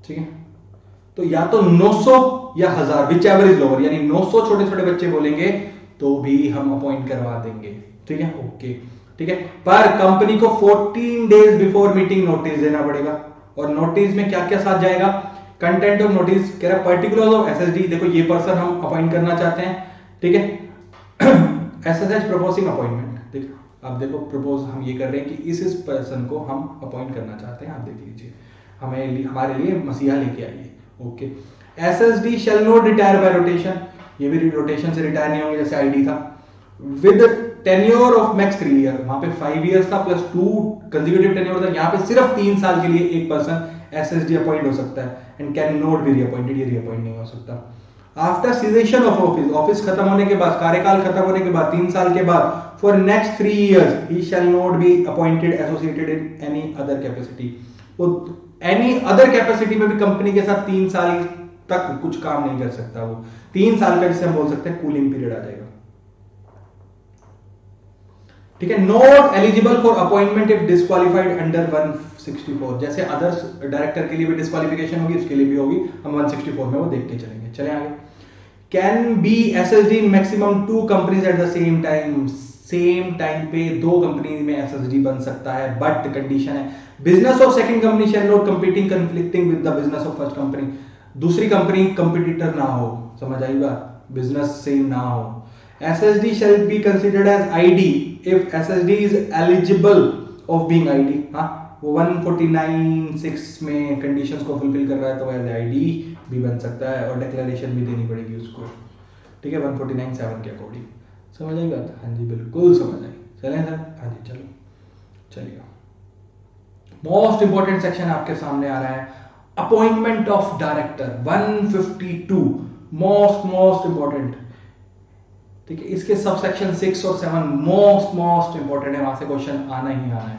Speaker 2: ठीक है। तो या तो 900 या 1000, विच एवर इज लोअर, यानी 900 छोटे छोटे बच्चे बोलेंगे तो भी हम अपॉइंट करवा देंगे, ठीक है। ओके, ठीक है। पर कंपनी को 14 डेज बिफोर मीटिंग नोटिस देना पड़ेगा, और नोटिस में क्या क्या साथ जाएगा? कंटेंट ऑफ नोटिस, कह रहा है पर्टिकुलर्स ऑफ एसएसडी, देखो ये पर्सन हम अपॉइंट करना चाहते हैं, ठीक है। एसएसएच प्रपोजिंग अपॉइंटमेंट, देखो अब देखो प्रपोज हम ये कर रहे हैं कि इस पर्सन को हम अपॉइंट करना चाहते हैं, आप देख लीजिए। हमारे लिए मसीहा लेके आई है। Okay, SSD shall not retire by rotation, ये भी रोटेशन से रिटायर नहीं होंगे जैसे ID था। With tenure of max 3 year, वहां पे 5 इयर्स था प्लस 2 कंसेक्यूटिव टेन्योर था, यहाँ पे सिर्फ 3 साल के लिए एक पर्सन SSD अपॉइंट हो सकता है and can not be reappointed, ये रीअपॉइंट नहीं हो सकता। After cessation of office, office खत्म होने के बाद, कार्यकाल खत्म होने के बाद 3 साल के बाद, for next 3 years he shell not be appointed associated in any other capacity. Any other capacity में भी कंपनी के साथ 3 साल तक कुछ काम नहीं कर सकता वो। 3 साल का जिसे हम बोल सकते हैं कूलिंग पीरियड आ जाएगा। ठीक है, not eligible for appointment if disqualified under 164, जैसे अदर्स डायरेक्टर के लिए भी डिस्क्वालिफिकेशन होगी, उसके लिए भी होगी, हम 164 में वो देख के चलेंगे। चले आगे। Can be SSD in maximum 2 companies at the same time पे 2 कंपनी में SSD बन सकता है, बट कंडीशन है business of second company shall not competing conflicting with the business of first company, दूसरी कंपनी कंपटीटर ना हो, समझ आई बात, बिजनेस सेम ना हो। SSD shall be considered as ID if SSD is eligible of being ID। हाँ, वो 149(6) में कंडीशंस को फुलफिल कर रहा है तो एज ID भी बन सकता है और डिक्लेरेशन भी देनी पड़ेगी उसको। ठीक है, 149(7) के अकॉर्डिंग। समझ आई बात? हाँ जी, बिल्कुल समझ आई। चलें सर? हाँ जी, चलो चलिए। मोस्ट इंपॉर्टेंट सेक्शन आपके सामने आ रहा है, appointment of director 152, most important. ठीक है, इसके सब सेक्शन 6 और 7 मोस्ट इंपॉर्टेंट है, वहां से क्वेश्चन आना ही आना है।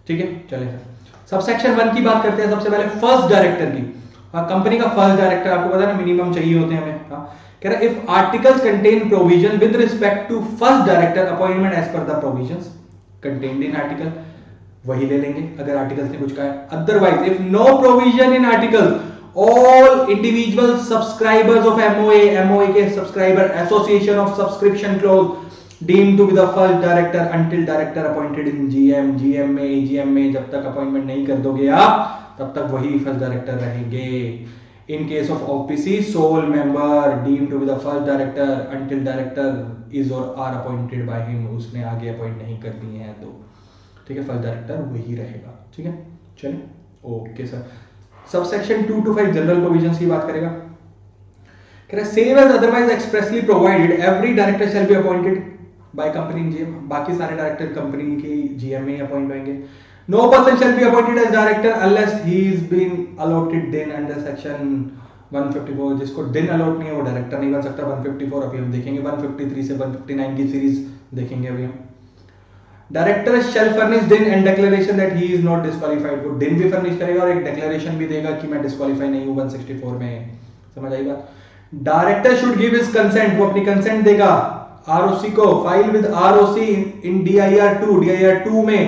Speaker 2: ठीक है, चलिए सर सब सेक्शन 1 की बात करते हैं। सबसे पहले फर्स्ट डायरेक्टर की। कंपनी का फर्स्ट डायरेक्टर आपको पता है ना, मिनिमम चाहिए होते हैं हमें। कह रहा है if articles contain provision with respect to first director appointment as per the provisions contained in article, वही ले लेंगे अगर आर्टिकल्स ने कुछ कहा है। Otherwise if no provision in article, all individual subscribers of MOA के subscriber association of subscription clause deemed to be the first director until director appointed in GM में AGM में जब तक अपॉइंटमेंट नहीं कर दोगे आप तब तक वही फर्स्ट डायरेक्टर रहेंगे। In case of OPC, sole member deemed to be the first director until director is or are appointed by him, उसने आगे अपॉइंट नहीं कर दिए हैं तो ठीक है, फर्स्ट डायरेक्टर वही रहेगा। ठीक है, चलिए okay sir. Subsection 2 to 5 general provisions की बात करेगा। कह रहा है save as otherwise expressly provided every director shall be appointed by company in GM, बाकी सारे डायरेक्टर कंपनी के GM में अपॉइंट होंगे। No person shall be appointed as director unless he is been allotted then under section 154, जिसको दिन allot नहीं है वो डायरेक्टर नहीं बन सकता। 154 अभी हम देखेंगे, 153 से 159 की सीरीज देखेंगे अभी हम। डायरेक्टर शैल फर्निश दिन and declaration that he is not disqualified, वो दिन भी फर्निश करेगा और एक डिक्लेरेशन भी देगा कि मैं डिस्क्वालीफाई नहीं हूं 164 में। समझ आई बात? Director should give his consent, वो अपनी कंसेंट देगा ROC को, file with ROC in DIR 2 में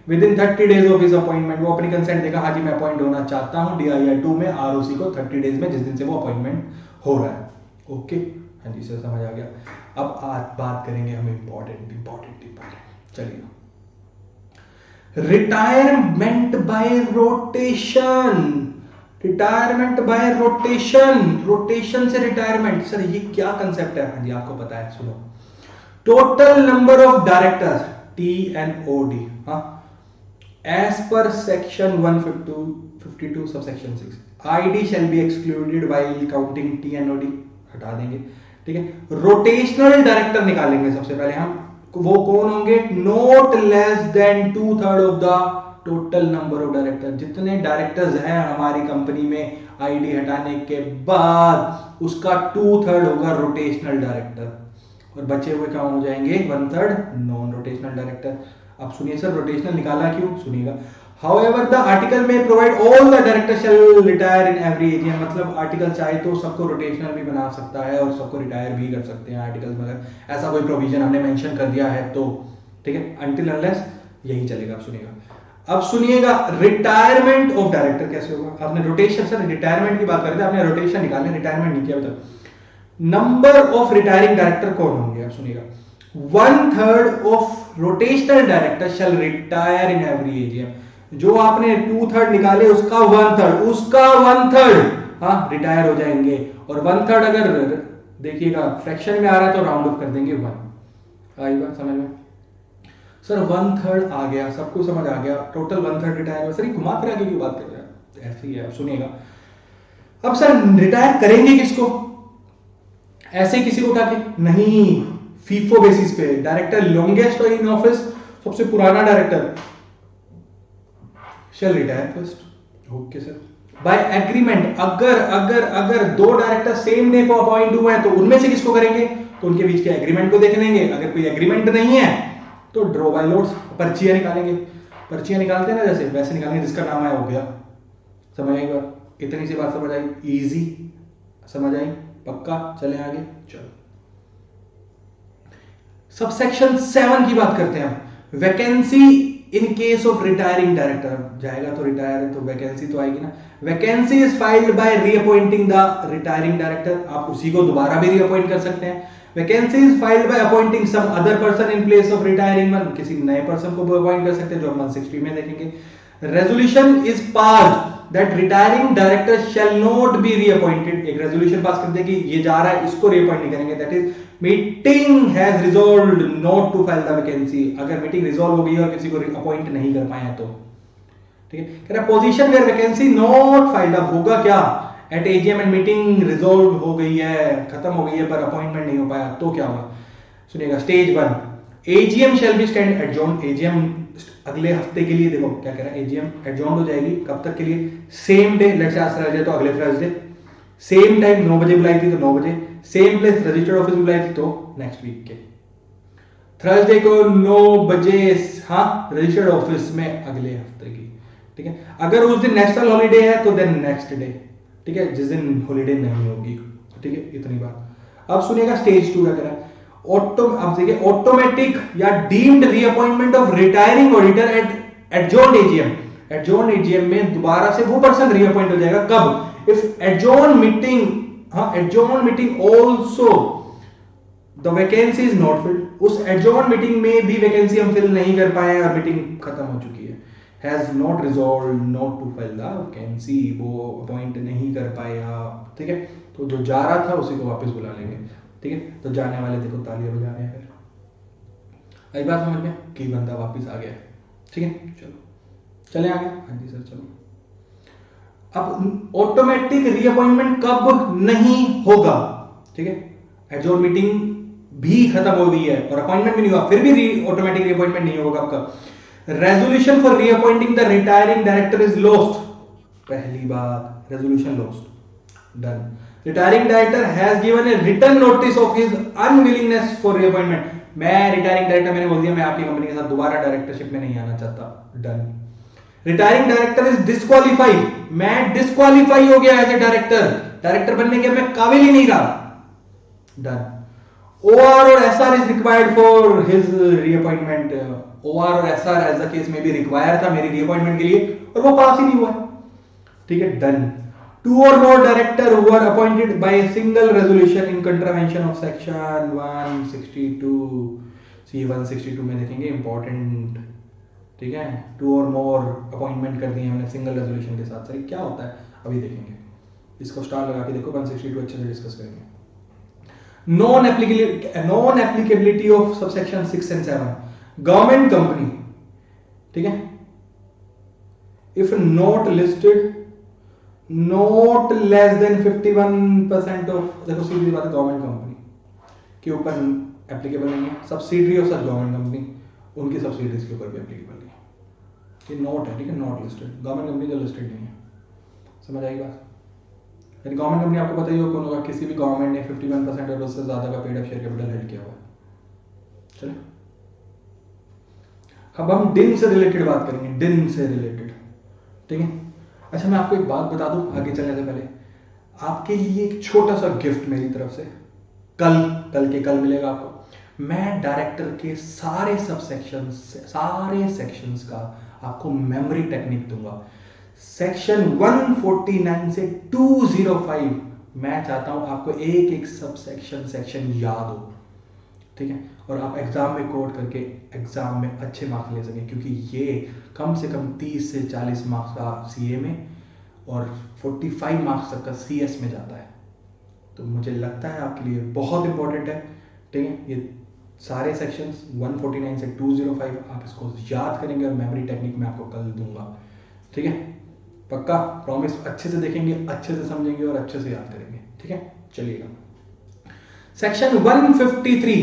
Speaker 2: with in 30 days of his appointment, वो अपनी कंसेंट देगा, हाँ जी मैं अपॉइंट होना चाहता हूं DIR 2 में ROC को 30 डेज में जिस दिन से वो अपॉइंटमेंट हो रहा है। ओके, हाँ जी सर समझ आ गया। अब आज बात करेंगे हम इंपॉर्टेंट। चलिए, retirement bye rotation, retirement bye rotation से रिटायरमेंट। सर ये क्या कंसेप्ट है? हाँ जी आपको पता है, सुनो। Total number of directors TNOD, हाँ, as per section 152 subsection 6 ID shall be excluded while counting TNOD, हटा देंगे। ठीक है, रोटेशनल डायरेक्टर निकालेंगे सबसे पहले हम, वो कौन होंगे? Not less than 2/3 of the total number of director, जितने डायरेक्टर्स हैं हमारी कंपनी में ID हटाने के बाद उसका 2/3 होगा रोटेशनल डायरेक्टर और बचे हुए कहाँ हो जाएंगे? 1/3 नॉन रोटेशनल डायरेक्टर। अब सुनिए सर रोटेशनल निकाला क्यों, सुनिएगा। However, the article may provide all the directors shall retire in every AGM, मतलब आर्टिकल चाहे तो सबको रोटेशनल भी बना सकता है और सबको रिटायर भी कर सकते हैं आर्टिकल में, अगर ऐसा कोई प्रोविजन हमने मेंशन कर दिया है तो। ठीक है, until unless यही चलेगा। अब सुनिएगा रिटायरमेंट ऑफ डायरेक्टर कैसे होगा। आपने रोटेशन, सर रिटायरमेंट की बात कर रहे थे, आपने रोटेशन निकालने, रिटायरमेंट नहीं किया अभी तक। नंबर ऑफ रिटायरिंग डायरेक्टर कौन होंगे? आप सुनिएगा, 1/3 of rotational director shall retire in every AGM, जो आपने 2/3 निकाले उसका 1/3 हाँ रिटायर हो जाएंगे। और 1/3 अगर देखिएगा फ्रैक्शन में आ रहा है तो राउंड ऑफ कर देंगे 1। आई बात समझ में? सर 1/3 आ गया, सबको समझ आ गया, टोटल 1/3 रिटायर। सर ये घुमा फिरा के क्यों बात कर रहे हैं? ऐसे ही है। अब सुनिएगा, अब सर रिटायर करेंगे किसको? ऐसे किसी को उठा के नहीं, फीफो बेसिस पे डायरेक्टर लॉन्गेस्ट इन ऑफिस, सबसे पुराना director shall retire first. Okay sir, by agreement अगर अगर अगर दो डायरेक्टर सेम डे को अपॉइंट हुए हैं तो उनमें से किसको करेंगे? तो उनके बीच के एग्रीमेंट को देख लेंगे। अगर कोई एग्रीमेंट नहीं है तो ड्रॉ बाय लोड्स, पर्चियां निकालेंगे। पर्चियां निकालते हैं ना जैसे, वैसे निकालेंगे, जिसका नाम आया हो गया। समझ आई बात? इतनी सी बात समझ आई? इजी समझ आई? पक्का? चले आगे, चलो सबसेक्शन 7 की बात करते हैं हम। Vacancy in case of retiring director, जाएगा तो रिटायर है तो वैकेंसी तो आएगी ना। Vacancy is filled by reappointing the retiring director, आप उसी को दोबारा भी रीअपॉइंट कर सकते हैं। Vacancy is filled by appointing some other person in place of retiring one, किसी नए पर्सन को अपॉइंट कर सकते हैं, जो हम 160 में देखेंगे। Resolution is passed that retiring director shall not be reappointed, एक रेजोल्यूशन पास कर दे कि ये जा रहा है, इसको रीअपॉइंट नहीं करेंगे। That is meeting has resolved not to file the vacancy, अगर मीटिंग रिजॉल्व हो गई और किसी को अपॉइंट नहीं कर पाए तो, ठीक है। कह रहा position where vacancy not filled, अब होगा क्या? At AGM and meeting resolve हो गई है, खत्म हो गई है, पर अपॉइंटमेंट नहीं हो पाया तो क्या होगा? सुनिएगा, stage 1 AGM shall be stand adjourn, AGM अगले हफ्ते के लिए, देखो क्या कह रहा है, एजीएम एडजॉर्न हो जाएगी कब तक के लिए? सेम डे, लेट्स से आज थर्सडे तो अगले थर्सडे, सेम टाइम 9 बजे बुलाई थी तो 9 बजे, सेम प्लेस रजिस्टर्ड ऑफिस बुलाई थी तो नेक्स्ट वीक के थर्सडे को 9 बजे, हाँ रजिस्टर्ड ऑफिस में अगले हफ्ते की, ठीक है। अगर उस दिन नेशनल हॉलीडे है तो देन नेक्स्ट डे, ठीक है, जिस दिन हॉलीडे नहीं होगी, ठीक है, इतनी बात। अब सुनिएगा स्टेज 2 क्या कह रहा है। अब देखिए, ऑटोमेटिक या deemed reappointment of retiring auditor eight adjourn AGM, adjourn AGM में दोबारा से वो पर्सन रीअपॉइंट हो जाएगा कब? इफ एडजॉर्न मीटिंग, हाँ adjourn meeting also the vacancy is not filled, उस एडजॉर्न मीटिंग में भी वैकेंसी हम फिल नहीं कर पाए और मीटिंग खत्म हो चुकी है, has not resolve not to fill the vacancy, वो अपॉइंट नहीं कर पाया, ठीक है। तो जो जा रहा था उसी को वापस बुला लेंगे, ठीक है। तो जाने वाले देखो तालियां बजा रहे हैं। फिर आई बात समझ में कि बंदा वापस आ गया, ठीक है। चलो चले आगे, हाँ जी सर चलो। अब ऑटोमेटिक रीअपॉइंटमेंट कब नहीं होगा, ठीक है, एडजॉर्न मीटिंग भी खत्म हो गई है और अपॉइंटमेंट भी नहीं हुआ, फिर भी ऑटोमेटिक रीअपॉइंटमेंट नहीं होगा आपका। Resolution for reappointing the retiring director is lost, पहली बात resolution lost, done. Retiring director has given a written notice of his unwillingness for reappointment, मैं रिटायरिंग डायरेक्टर, मैंने बोल दिया मैं आपकी कंपनी के साथ दोबारा डायरेक्टरशिप में नहीं आना चाहता, done. Retiring director is disqualified, मैं डिस्क्वालीफाई हो गया एज ए डायरेक्टर, डायरेक्टर बनने के मैं काबिल ही नहीं रहा, डन। ओआर और SR is required for his reappointment, OR और एसआर एज द केस में भी रिक्वायर था मेरी रीअपॉइंटमेंट के लिए और वो पास ही नहीं हुआ, ठीक है, done. Two or more director who are appointed by a single resolution in contravention of section 162, सी 162 में देखेंगे इंपॉर्टेंट, ठीक है। टू और मोर अपॉइंटमेंट कर दिए हमने सिंगल रेजोल्यूशन के साथ, सर क्या होता है अभी देखेंगे, इसको स्टार लगा के देखो, 162 अच्छे से डिस्कस करेंगे। Non applicability of subsection 6 and 7, government company, ठीक है, if not listed not less than 51% of, देखो सीधी बात है गवर्नमेंट कंपनी के ऊपर एप्लीकेबल नहीं है, subsidiary of such government company उनकी सब्सिडरीज के ऊपर भी एप्लीकेबल नहीं है, ये नोट है, ठीक है, नॉट लिस्टेड, गवर्नमेंट कंपनी तो लिस्टेड नहीं है, समझ आएगी बात। यानी गवर्नमेंट कंपनी आपको पता ही हो कौन होगा, किसी भी गवर्नमेंट ने 51% और उससे ज्यादा का paid up share capital held किया हुआ है। चले अब हम डिन से रिलेटेड बात करेंगे, डिन से रिलेटेड, ठीक है। अच्छा मैं आपको एक बात बता दूं आगे चलने से पहले, आपके लिए एक छोटा सा गिफ्ट मेरी तरफ से, कल मिलेगा आपको। मैं डायरेक्टर के सारे सेक्शंस का आपको मेमोरी टेक्निक दूंगा। सेक्शन 149 से 205 मैं चाहता हूं आपको एक एक सब सेक्शन याद हो, ठीक है, और आप एग्जाम में कोड करके एग्जाम में अच्छे मार्क्स ले सकें, क्योंकि ये कम से कम 30 से 40 मार्क्स का सीए में और 45 मार्क्स तक का सीएस में जाता है, तो मुझे लगता है आपके लिए बहुत इंपॉर्टेंट है, ठीक है। ये सारे सेक्शंस 149 से 205 आप इसको याद करेंगे और मेमोरी टेक्निक मैं आपको कल दूंगा, ठीक है। पक्का प्रॉमिस, अच्छे से देखेंगे, अच्छे से समझेंगे और अच्छे से याद करेंगे, ठीक है। चलिएगा सेक्शन 153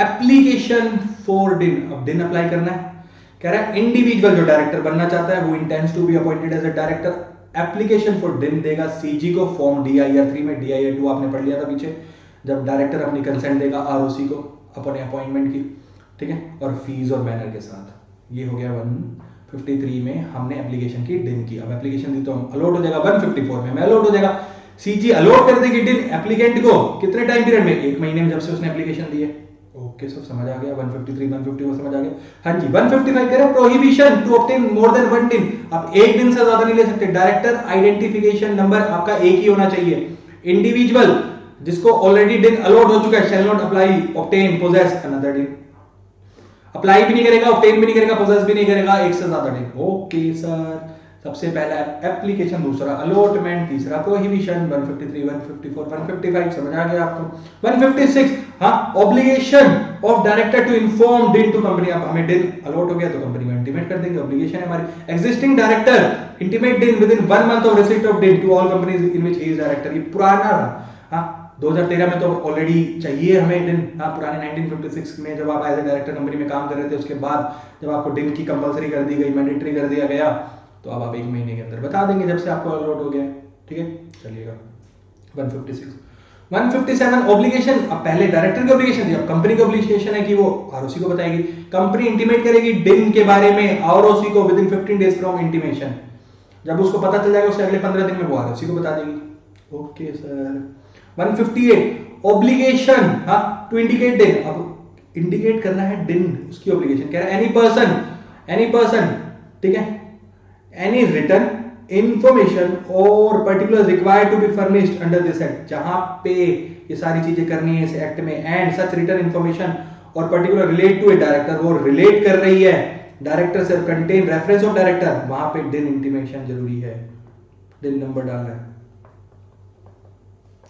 Speaker 2: एप्लीकेशन फॉर डिन। अब डिन अप्लाई करना है, कह रहा है इंडिविजुअल जो डायरेक्टर बनना चाहता है वो intends to be appointed as a director, application for DIN देगा सीजी को फॉर्म DIR 3 में, DIR 2 आपने पढ़ लिया था पीछे, जब डायरेक्टर अपनी कंसेंट देगा ROC को अपने अपॉइंटमेंट की, ठीक है, और फीस और बैनर के साथ। ये हो गया 153 में हमने एप्लीकेशन की डिन की। अब एप्लीकेशन दी तो हम अलॉट हो जाएगा 154 में अलॉट हो जाएगा, सीजी अलॉट कर देगी डिन एप्लीकेंट को कितने टाइम पीरियड में, 1 महीने में जब से उसने एप्लीकेशन दी है। ओके सब समझ आ गया, 153 154 समझ आ गया। हाँ जी 155 कह रहा है prohibition to obtain more than 1 DIN, आप एक दिन से ज्यादा नहीं ले सकते। डायरेक्टर आइडेंटिफिकेशन नंबर आपका एक ही होना चाहिए। इंडिविजुअल जिसको ऑलरेडी डिन अलॉट हो चुका है shall not apply obtain possess another DIN, apply भी नहीं करेगा, ऑब्टेन भी नहीं करेगा, पोजेस भी नहीं करेगा एक से ज्यादा डिन। ओके सर, सबसे पहला एप्लीकेशन, दूसरा अलॉटमेंट, तीसरा प्रोहिबिशन। 153 154 155 समझ आ गया आपको। 156 हाँ obligation of director to inform DIN to company. अब हमें डिन अलॉट हो गया तो कंपनी में इंटीमेट कर देंगे, ऑब्लिगेशन है हमारी। Existing director intimate DIN within 1 month of receipt of DIN to all companies in which he is director. ये पुराना हाँ 2013 में तो ऑलरेडी चाहिए हमें डिन, हाँ पुराने 1956 में जब आप एज ए डायरेक्टर कंपनी में काम कर रहे थे उसके बाद जब आपको डिन की कंपलसरी कर दी गई, मैंडेटरी कर दिया गया, तो अब आप 1 महीने के अंदर बता देंगे जब से आपको अलॉट हो गया, ठीक है। चलिएगा 156 157 ऑब्लिगेशन। अब पहले डायरेक्टर की ऑब्लिगेशन थी, अब कंपनी की ऑब्लिगेशन है कि वो ROC को बताएगी। कंपनी इंटीमेट करेगी डिन के बारे में ROC को with in 15 days from intimation. जब उसको पता चल जाएगा उससे अगले 15 दिन में वो ROC को बता देगी। ओके सर 158 ऑब्लिगेशन हाँ टू इंडिकेट डिन। अब इंडिकेट करना है डिन, उसकी ऑब्लिगेशन कह रहा है एनी पर्सन, ठीक है, any written information or particulars required to be furnished under this act, जहां पे ये सारी चीजें करनी है इस एक्ट में, and such written information or particular relate to a director, वो रिलेट कर रही है डायरेक्टर से, contain reference of director, वहां पे din intimation जरूरी है, din नंबर डालना है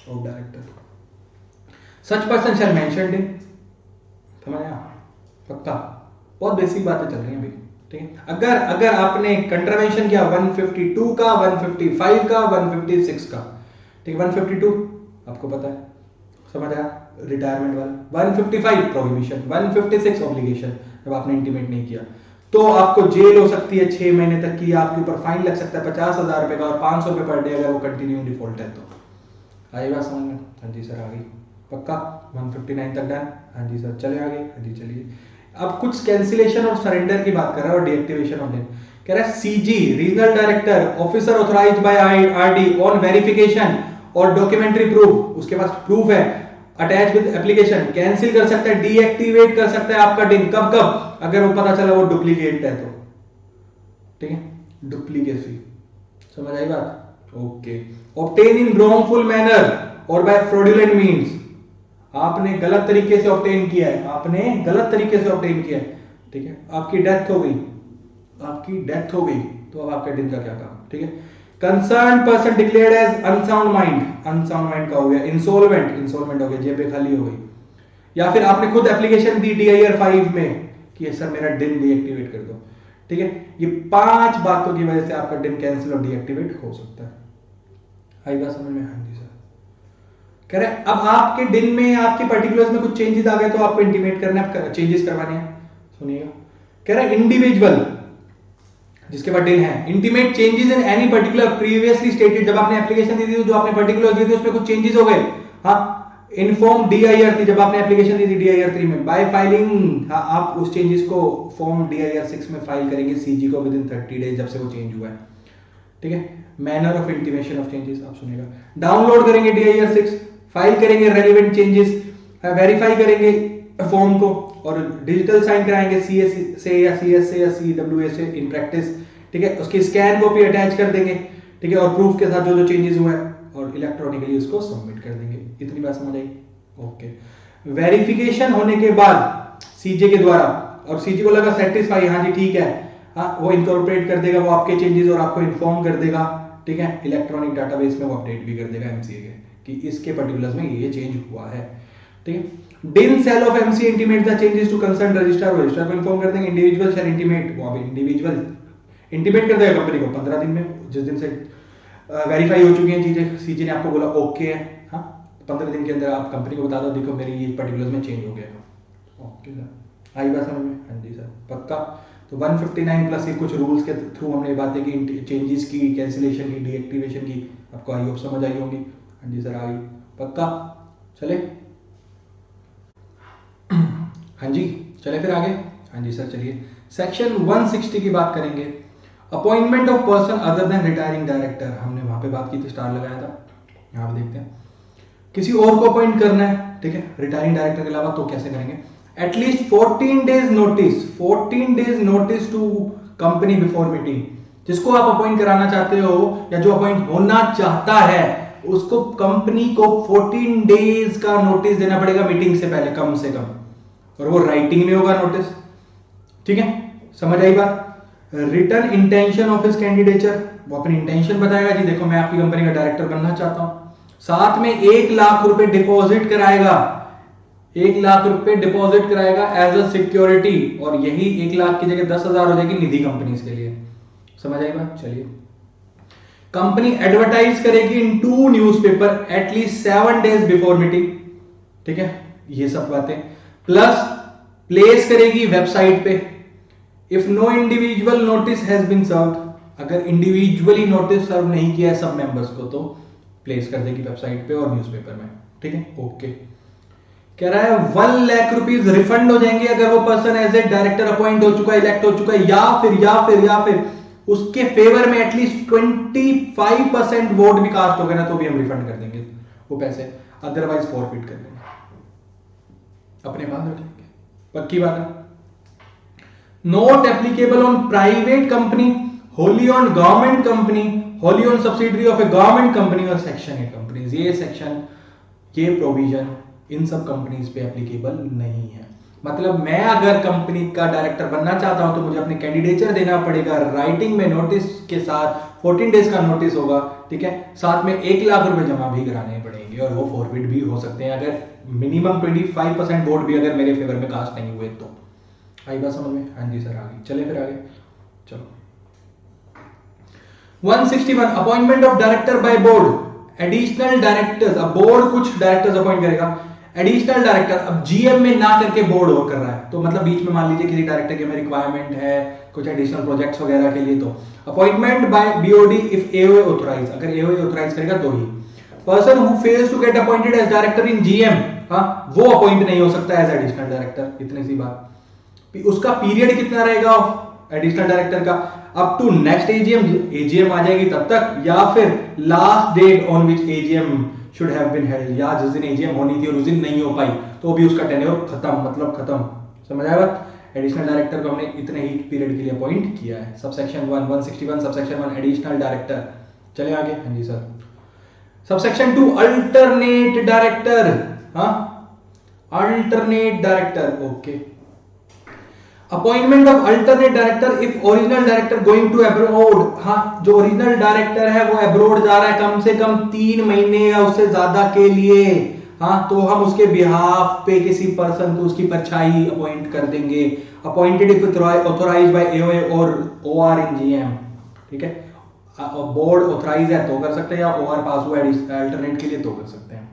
Speaker 2: of director। such person shall mention din, समझ आया पक्का, बहुत बेसिक बातें चल रही हैं भाई, ठीक है। अगर आपने कंट्रावेंशन किया 152 का, 155 का, 156 का, ठीक है, 152 आपको पता है, समझ आया, रिटायरमेंट वाला। 155 प्रोहिबिशन, 156 ऑब्लिगेशन, जब आपने इंटीमेट नहीं किया तो आपको जेल हो सकती है 6 महीने तक की, आपके ऊपर फाइन लग सकता है 50,000 रुपए का और 500 रुपए पर डे अगर वो कंटिन्यू डिफॉल्ट है तो। आई बात समझ में? हाँ जी सर आ गई पक्का। 159 तक डन। हाँ जी सर चले आगे। हाँ जी चलिए, अब कुछ कैंसिलेशन और सरेंडर की बात कर रहा है और डीएक्टिवेशन ऑफ डिन। कह रहा है CG regional director officer authorised bye RD on verification और डॉक्यूमेंट्री प्रूफ, उसके पास प्रूफ है अटैच विद एप्लीकेशन, कैंसिल कर सकता है, डीएक्टिवेट कर सकता है आपका डिन। कब कब? अगर वो पता चला वो डुप्लीकेट है तो, ठीक है, डुप्लीकेसी, समझ आई बात? ओके। ऑब्टेन इन रॉन्गफुल मैनर और बाय फ्रॉडुलेंट मींस, आपने गलत तरीके से ऑब्टेन किया है, आपने गलत तरीके से ऑब्टेन किया है, ठीक है, आपकी डेथ हो गई, आपकी डेथ हो गई, तो अब आपका डिन का क्या काम, ठीक है। Concern person declared as unsound mind, unsound mind का हो गया। इंसॉल्वेंट हो गया, जेबें खाली हो गई, या फिर आपने खुद एप्लीकेशन दी DIR 5 में कि सर मेरा डिन डीएक्टिवेट कर दो, ठीक है। ये 5 बातों की वजह से आपका डिन कैंसिल और डीएक्टिवेट हो सकता है। आई बात समझ में? हाँ जी सर। कह रहे अब आपके डिन में आपके पर्टिकुलर्स में कुछ चेंजेस आ गए तो आपको इंटीमेट करना है, चेंजेस करवाने हैं। सुनिएगा, कह रहा है इंडिविजुअल जिसके बाद डिन है, intimate changes in any particular previously stated, जब आपने एप्लीकेशन दी थी जो आपने पर्टिकुलर दी थी उसमें कुछ चेंजेस हो गए, हाँ, इनफॉर्म DIR 3, जब आपने एप्लीकेशन दी थी DIR 3 में, बाय फाइलिंग, हाँ, आप उस चेंजेस को फॉर्म DIR 6 में फाइल करेंगे सीजी को विद इन 30 डेज जब से वो चेंज हुआ है, ठीक है। Manner of intimation of changes आप सुनिएगा, डाउनलोड करेंगे DIR 6, फाइल करेंगे रेलेवेंट चेंजेस, वेरीफाई करेंगे फॉर्म को और डिजिटल साइन कराएंगे CS से या CS से या CWA से इन प्रैक्टिस, ठीक है। उसकी स्कैन कॉपी अटैच कर देंगे, ठीक है, और प्रूफ के साथ जो जो चेंजेस हुआ है और इलेक्ट्रॉनिकली उसको सबमिट कर देंगे। इतनी बात समझ आई? ओके। वेरिफिकेशन होने के बाद सीजे के द्वारा, और सीजे को लगा सेटिस्फाई, हाँ जी ठीक है, हाँ, वो इनकॉर्पोरेट कर देगा वो आपके चेंजेस और आपको इन्फॉर्म कर देगा, ठीक है। इलेक्ट्रॉनिक डाटाबेस में वो अपडेट भी कर देगा MCA के कि इसके पर्टिकुलर्स में ये चेंज हुआ है, ठीक है। DIN cell of MCA intimate the changes to concern registrar, registrar को इन्फॉर्म कर देंगे। इंडिविजुअल शैल इंटीमेट, वो अभी इंडिविजुअल इंटीमेट कर देगा कंपनी को 15 दिन में, जिस दिन से वेरीफाई हो चुकी हैं चीजें, सीजी ने आपको बोला ओके है, हाँ 15 दिन के अंदर आप कंपनी को बता दो देखो मेरी ये पर्टिकुलर में चेंज हो गया। ओके सर, आई बात समझ में? हाँ जी सर, पक्का। तो 159 प्लस ये कुछ रूल्स के थ्रू हमने बातें की, चेंजेस की, कैंसिलेशन की, डीएक्टिवेशन की, आपको आई होप समझ आई होंगी। हाँ जी सर, आ गई, पक्का। चले हाँ जी, चले फिर आगे। हाँ जी सर, चलिए सेक्शन 160 की बात करेंगे। Appointment of person other than retiring director, हमने वहां पे बात की थी, स्टार लगाया था। यहाँ पे देखते हैं, किसी और को अपॉइंट करना है, ठीक है, रिटायरिंग डायरेक्टर के अलावा, तो कैसे करेंगे? At least 14 days notice, 14 days notice to company before meeting. जिसको आप अपॉइंट कराना चाहते हो या जो अपॉइंट होना चाहता है उसको कंपनी को 14 डेज का नोटिस देना पड़ेगा मीटिंग से पहले, कम से कम, और वो राइटिंग में होगा नोटिस, ठीक है, समझ आई बात? Return intention of his candidature, वो अपनी इंटेंशन बताएगा, जी देखो मैं आपकी कंपनी का डायरेक्टर बनना चाहता हूं। साथ में 1 लाख रुपए डिपॉजिट कराएगा, 1 लाख रुपए डिपॉजिट कराएगा एज अ सिक्योरिटी, और यही 1 लाख की जगह 10,000 हो जाएगी निधि कंपनीज के लिए। समझ आई बात? चलिए, कंपनी एडवर्टाइज करेगी in 2 newspaper at least 7 days before meeting, ठीक है, ये सब बातें, प्लस प्लेस करेगी वेबसाइट पे। If no individual notice has been served, अगर इंडिविजुअली नोटिस सर्व नहीं किया है सब मेंबर्स को तो प्लेस कर देगी वेबसाइट पे और न्यूज़पेपर में, ठीक है, ओके। कह रहा है 1 लाख रुपीज रिफंड हो जाएंगे अगर वो person as a director appoint हो चुका है, इलेक्ट हो चुका है, या फिर उसके फेवर में एटलीस्ट 25% वोट भी कास्ट हो गए ना, तो भी हम रिफंड कर देंगे वो पैसे, अदरवाइज फॉरफिट कर देंगे, अपने पास रखेंगे, पक्की बात है। Note applicable on private company, wholly owned government company, wholly owned subsidiary of A government company और सेक्शन 8 कंपनीज। ये सेक्शन, ये प्रोविजन इन सब कंपनीज पे एप्लीकेबल नहीं है। मतलब मैं अगर कंपनी का डायरेक्टर बनना चाहता हूं तो मुझे अपने कैंडिडेचर देना पड़ेगा, राइटिंग में नोटिस के साथ 14 डेज का नोटिस होगा, ठीक है, साथ में 1 लाख रुपए जमा भी कराने पड़ेंगे, और वो फॉरवर्ड भी हो सकते हैं अगर मिनिमम 25% वोट भी अगर मेरे फेवर में कास्ट नहीं हुए तो। आई बात समझ में? हाँ जी सर, आगे चले फिर आगे, चलो 161 appointment of director by board, additional directors. अब बोर्ड कुछ डायरेक्टर्स अपॉइंट करेगा, एडिशनल डायरेक्टर अब जीएम में ना करके बोर्ड और कर रहा है, तो मतलब बीच में मान लीजिए किसी डायरेक्टर के में रिक्वायरमेंट है कुछ एडिशनल प्रोजेक्ट्स वगैरह के लिए, तो appointment by BOD if AOA authorise, अगर एओए ऑथराइज करेगा तो ही। Person who fails to get appointed as director in GM, हाँ वो अपॉइंट नहीं हो सकता एज एडिशनल डायरेक्टर, इतनी सी बात। उसका पीरियड कितना रहेगा एडिशनल डायरेक्टर का? Up to next AGM, AGM आ जाएगी तब तक, या फिर last date on which AGM should have been held, या जिस दिन एजीएम होनी थी और उस दिन नहीं हो पाई तो भी उसका टेन्योर खत्म, मतलब खत्म। समझ आया बात? एडिशनल डायरेक्टर को हमने इतने ही पीरियड के लिए अपॉइंट किया है। Subsection 1 161 subsection 1 additional director. चले आगे, हाँ जी सर। सबसेक्शन 2 अल्टरनेट डायरेक्टर, हाँ alternate director, okay. Appointment of alternate director if original director going to abroad, हाँ जो ओरिजिनल डायरेक्टर है वो अब्रॉड जा रहा है कम से कम 3 महीने या उससे ज्यादा के लिए, हाँ तो हम उसके बिहाफ पे किसी पर्सन को उसकी परछाई अपॉइंट कर देंगे। Appointed if authorised by AOA और ओआर इन जीएम, ठीक है, बोर्ड ऑथराइज है तो कर सकते हैं, या ओआर पास हुआ अल्टरनेट के लिए तो कर सकते हैं,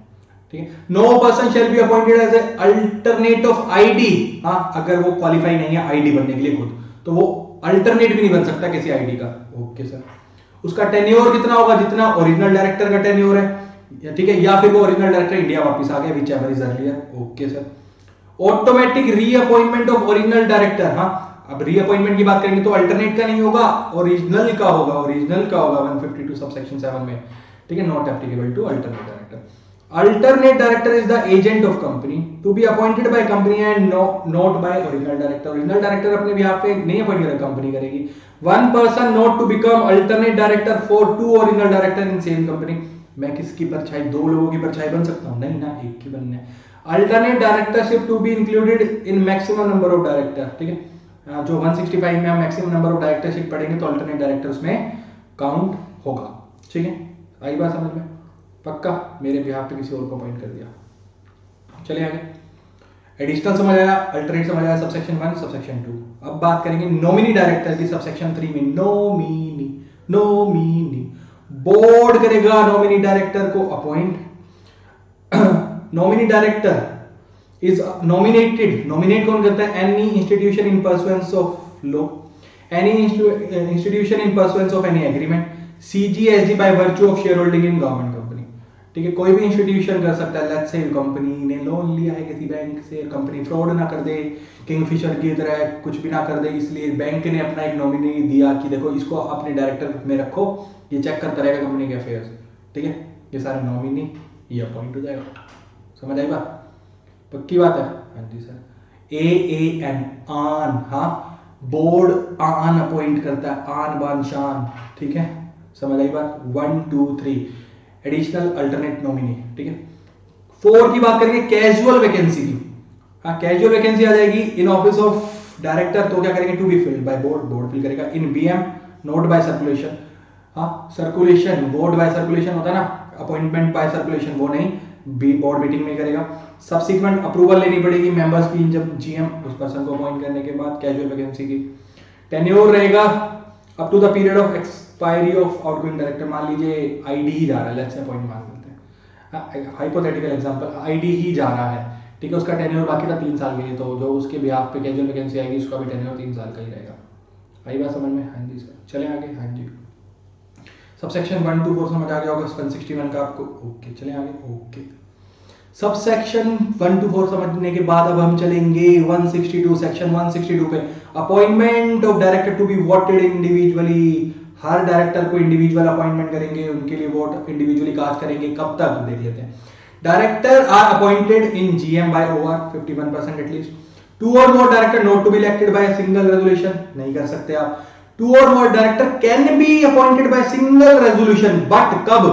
Speaker 2: ठीक है। No person shall be appointed as a alternate of ID, हाँ अगर वो क्वालिफाई नहीं है आईडी बनने के लिए खुद, तो वो अल्टरनेट भी नहीं बन सकता किसी आईडी का, ओके सर। उसका टेन्योर कितना होगा? जितना ओरिजिनल डायरेक्टर का टेन्योर है, ठीक है, या फिर वो ओरिजिनल डायरेक्टर इंडिया वापस आ गया, which ever is earlier, okay sir. Automatic reappointment of original director, हाँ अब रीअपॉइंटमेंट की बात करेंगे तो अल्टरनेट का नहीं होगा, ओरिजिनल का होगा, ओरिजिनल का होगा 152 सबसेक्शन 7 में, ठीक है, not applicable to alternate director. Alternate director is the agent of company to be appointed by company and not by original director. Original director अपने बिहाफ पे नहीं अपॉइंट करेगा, कंपनी करेगी। One person not to become alternate director for 2 original director in same company. मैं किसकी परछाई, 2 लोगों की परछाई बन सकता हूँ? नहीं ना, एक की बनने। Alternate directorship to be included in maximum number of director, ठीक है, जो 165 में हम मैक्सिमम नंबर ऑफ डायरेक्टरशिप पढ़ेंगे तो अल्टरनेट डायरेक्टर उसमें काउंट होगा, ठीक है, आई बात समझ में? पक्का, मेरे बिहाफ पे किसी और को अपॉइंट कर दिया। चले आगे। एडिशनल समझ आया, अल्टरनेट समझ आया, सबसेक्शन 1 सबसेक्शन 2। अब बात करेंगे नॉमिनी डायरेक्टर की सबसेक्शन 3 में। नॉमिनी बोर्ड करेगा नॉमिनी डायरेक्टर को appoint. Nominee director is nominated, nominate कौन करता है? Any institution in pursuance of law, any institution in pursuance of any agreement, CGSD by virtue of share holding in government company. ठीक है, कोई भी institution कर सकता है। लेट्स से कंपनी ने लोन लिया है किसी बैंक से, कंपनी फ्रॉड ना कर दे, किंगफिशर की तरह कुछ भी ना कर दे, इसलिए बैंक ने अपना एक नॉमिनी दिया कि देखो इसको अपने डायरेक्टर में रखो, ये चेक करता रहेगा कंपनी के अफेयर्स। ठीक है, ये सारे नॉमिनी ये अपॉइंट हो जाएगा। समझ आई बात? पक्की बात है? हाँ जी सर। AAN आन, हाँ बोर्ड आन अपॉइंट करता है, आन बान शान। ठीक है, समझ आई बात? 1 2 3 एडिशनल अल्टरनेट नॉमिनी। ठीक है, 4 की बात करेंगे कैजुअल वैकेंसी की। हाँ, कैजुअल वैकेंसी आ जाएगी इन ऑफिस ऑफ डायरेक्टर, तो क्या करेंगे? To be filled by board, board fill करेगा। In BM not by circulation, हाँ सर्कुलेशन, बोर्ड बाय सर्कुलेशन होता है ना, अपॉइंटमेंट बाय सर्कुलेशन वो नहीं, बोर्ड मीटिंग में करेगा। सब्सिक्वेंट अप्रूवल लेनी पड़ेगी मेंबर्स की जब GM उस पर्सन को अपॉइंट करने के बाद कैजुअल वैकेंसी की। टेन्योर रहेगा up to the period of expiry of outgoing director. मान लीजिए ID ही जा रहा है, लेट्स से अपॉइंट मान लेते हैं, हाइपोथेटिकल एग्जांपल, ID ही जा रहा है। ठीक है, उसका टेन्योर बाकी था 3 साल के लिए, तो जो उसके बिहाफ पे कैजुअल वैकेंसी आएगी उसका भी टेन्योर 3 साल का ही रहेगा। आई बात समझ में? हाँ जी सर। चले आगे। हाँ जी, सबसेक्शन 1 to 4 समझ आ गया होगा 161 का आपको। ओके, चले आगे। ओके, सबसेक्शन 1 to 4 समझने के बाद अब हम चलेंगे 162, सेक्शन 162 पे। Appointment of director to be voted individually. हर डायरेक्टर को इंडिविजुअल अपॉइंटमेंट करेंगे, उनके लिए वोट इंडिविजुअली कास्ट करेंगे। कब तक? देख लेते हैं। Director are appointed in GM by OR 51% at least. 2 or more director not to be elected by a single resolution, नहीं कर सकते आप। 2 or more director can be appointed by single resolution, but कब?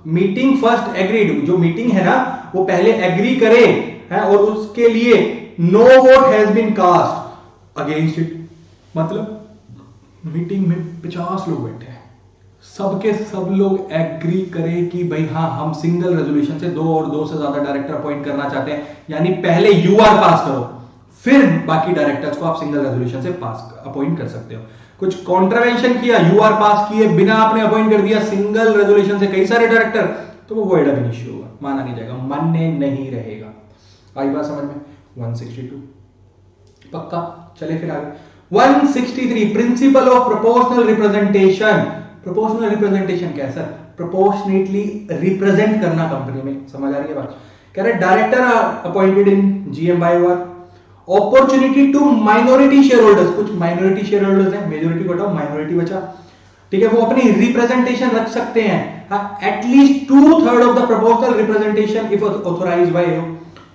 Speaker 2: मीटिंग फर्स्ट एग्रीड, जो meeting है ना वो पहले एग्री करे है, और उसके लिए no vote has been cast against it. मतलब मीटिंग में 50 लोग बैठे हैं, सबके सब लोग एग्री करें कि भाई हाँ हम सिंगल रेजोल्यूशन से 2 और 2 से ज्यादा डायरेक्टर अपॉइंट करना चाहते हैं, यानी पहले UR पास करो, फिर बाकी डायरेक्टर्स को आप सिंगल रेजोल्यूशन से पास अपॉइंट कर सकते हो। कुछ कॉन्ट्रवेंशन किया, UR पास किए बिना आपने अपॉइंट कर दिया सिंगल रेजोल्यूशन से कई सारे डायरेक्टर, तो वो वॉइड अब इश्यू होगा, माना नहीं जाएगा, मान्य नहीं रहेगा। आई बात समझ में? 162 पक्का। चले फिर आगे 163 principle of proportional representation. Proportional representation क्या है सर? प्रोपोर्शनेटली रिप्रेजेंट करना कंपनी में। समझ आ रही है बात? कह रहे director are appointed in GM by OR। Opportunity to minority share holders, कुछ माइनॉरिटी शेयर होल्डर्स हैं, मेजोरिटी को हटाओ माइनॉरिटी बचा, ठीक है, वो अपनी रिप्रेजेंटेशन रख सकते हैं। At least 2/3 of the proportional representation if authorised bye AO।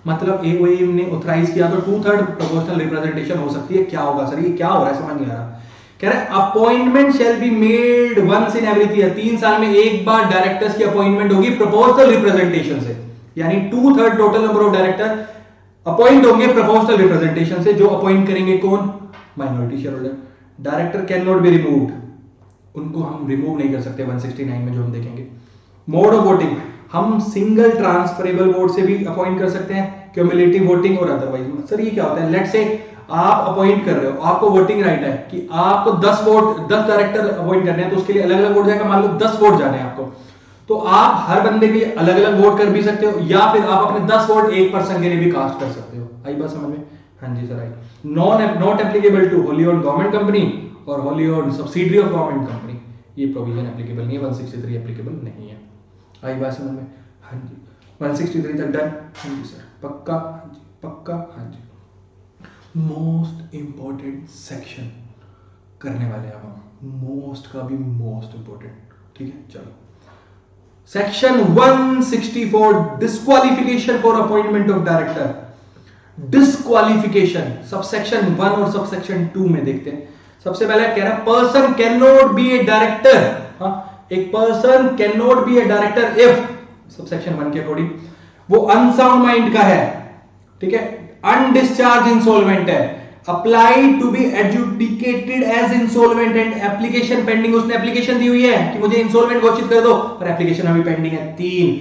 Speaker 2: मतलब AO ने ऑथराइज किया तो 2/3 प्रोपोर्शनल रिप्रेजेंटेशन हो सकती है। क्या होगा सर? ये क्या हो रहा है, समझ नहीं आ रहा। कह रहे appointment shall be made once in every year, 3 साल में एक बार डायरेक्टर्स की अपॉइंटमेंट होगी प्रोपोर्शनल रिप्रेजेंटेशन से, यानी 2/3 total number of director appoint होंगे प्रोपोर्शनल रिप्रेजेंटेशन से। जो अपॉइंट करेंगे कौन? Minority share holder. Director can not be removed, उनको हम रिमूव नहीं कर सकते 169 में जो हम देखेंगे। मोड ऑफ वोटिंग, हम सिंगल ट्रांसफरेबल वोट से भी अपॉइंट कर सकते हैं, क्यूमुलेटिव वोटिंग और अदरवाइज। सर ये क्या होता है? लेट्स से आप अपॉइंट कर रहे हो, आपको वोटिंग राइट है कि आपको 10 डायरेक्टर अपॉइंट करने हैं, तो उसके लिए अलग अलग वोट जाएगा। मान लो 10 वोट जाने हैं आपको, तो आप हर बंदे के लिए अलग अलग वोट कर भी सकते हो, या फिर आप अपने 10 वोट एक पर्सन के लिए भी कास्ट कर सकते हो। आई बात समझ में? हाँ जी सर आई। Not applicable to wholly owned government company और wholly owned subsidiary of government company, ये प्रोविजन एप्लीकेबल नहीं है, 163 एप्लीकेबल नहीं है। आई बात समझ में? हाँ जी, 163 तक डन। हाँ जी सर पक्का? हाँ जी पक्का। हाँ जी, मोस्ट इंपॉर्टेंट सेक्शन करने वाले हैं हम, मोस्ट का भी मोस्ट इंपॉर्टेंट। ठीक है, चलो section 164 disqualification for appointment of director. Disqualification subsection 1 और सबसेक्शन 2 में देखते हैं। सबसे पहले कह रहा है person can not be a director. एक person can not be a director if, subsection 1 के अकॉर्डिंग, वो अनसाउंड माइंड का है, ठीक है, अनडिस्चार्ज इंसॉल्वेंट है, applied to be adjudicated as insolvent and application pending, उसने एप्लीकेशन दी हुई है कि मुझे इंसॉल्वेंट घोषित कर दो और एप्लीकेशन अभी पेंडिंग है। 3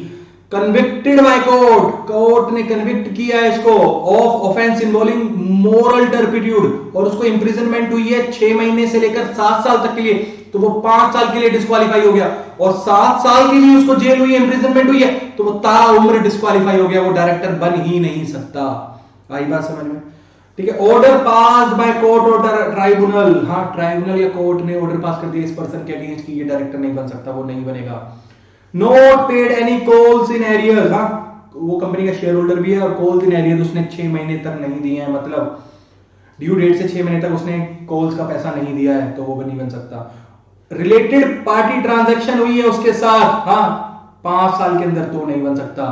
Speaker 2: कन्विक्टेड बाय कोर्ट ने कन्विक्ट किया है इसको of offence involving moral turpitude, और उसको इंप्रिजनमेंट हुई है 6 महीने से लेकर 7 साल तक के लिए, तो वो 5 साल के लिए डिस्क्वालीफाई हो गया, और 7 साल के लिए उसको जेल हुई है, इंप्रिजनमेंट हुई है, तो वो ताउम्र डिस्क्वालीफाई हो गया, वो डायरेक्टर बन ही नहीं सकता। आई बात समझ में? ठीक है। ऑर्डर पास बाय कोर्ट और ट्राइब्यूनल, हाँ ट्राइब्यूनल या कोर्ट ने ऑर्डर पास कर दिया इस पर्सन के अगेंस्ट कि ये डायरेक्टर नहीं बन सकता, वो नहीं बनेगा। Not paid any calls in arrear, हाँ वो कंपनी का शेयर होल्डर भी है और कॉल्स इन एरियर उसने 6 महीने तक नहीं दिए हैं, मतलब ड्यू डेट से 6 महीने तक उसने कॉल्स का पैसा नहीं दिया है, तो वो नहीं बन सकता। रिलेटेड पार्टी ट्रांजैक्शन हुई है उसके साथ, हाँ 5 साल के अंदर, तो नहीं बन सकता।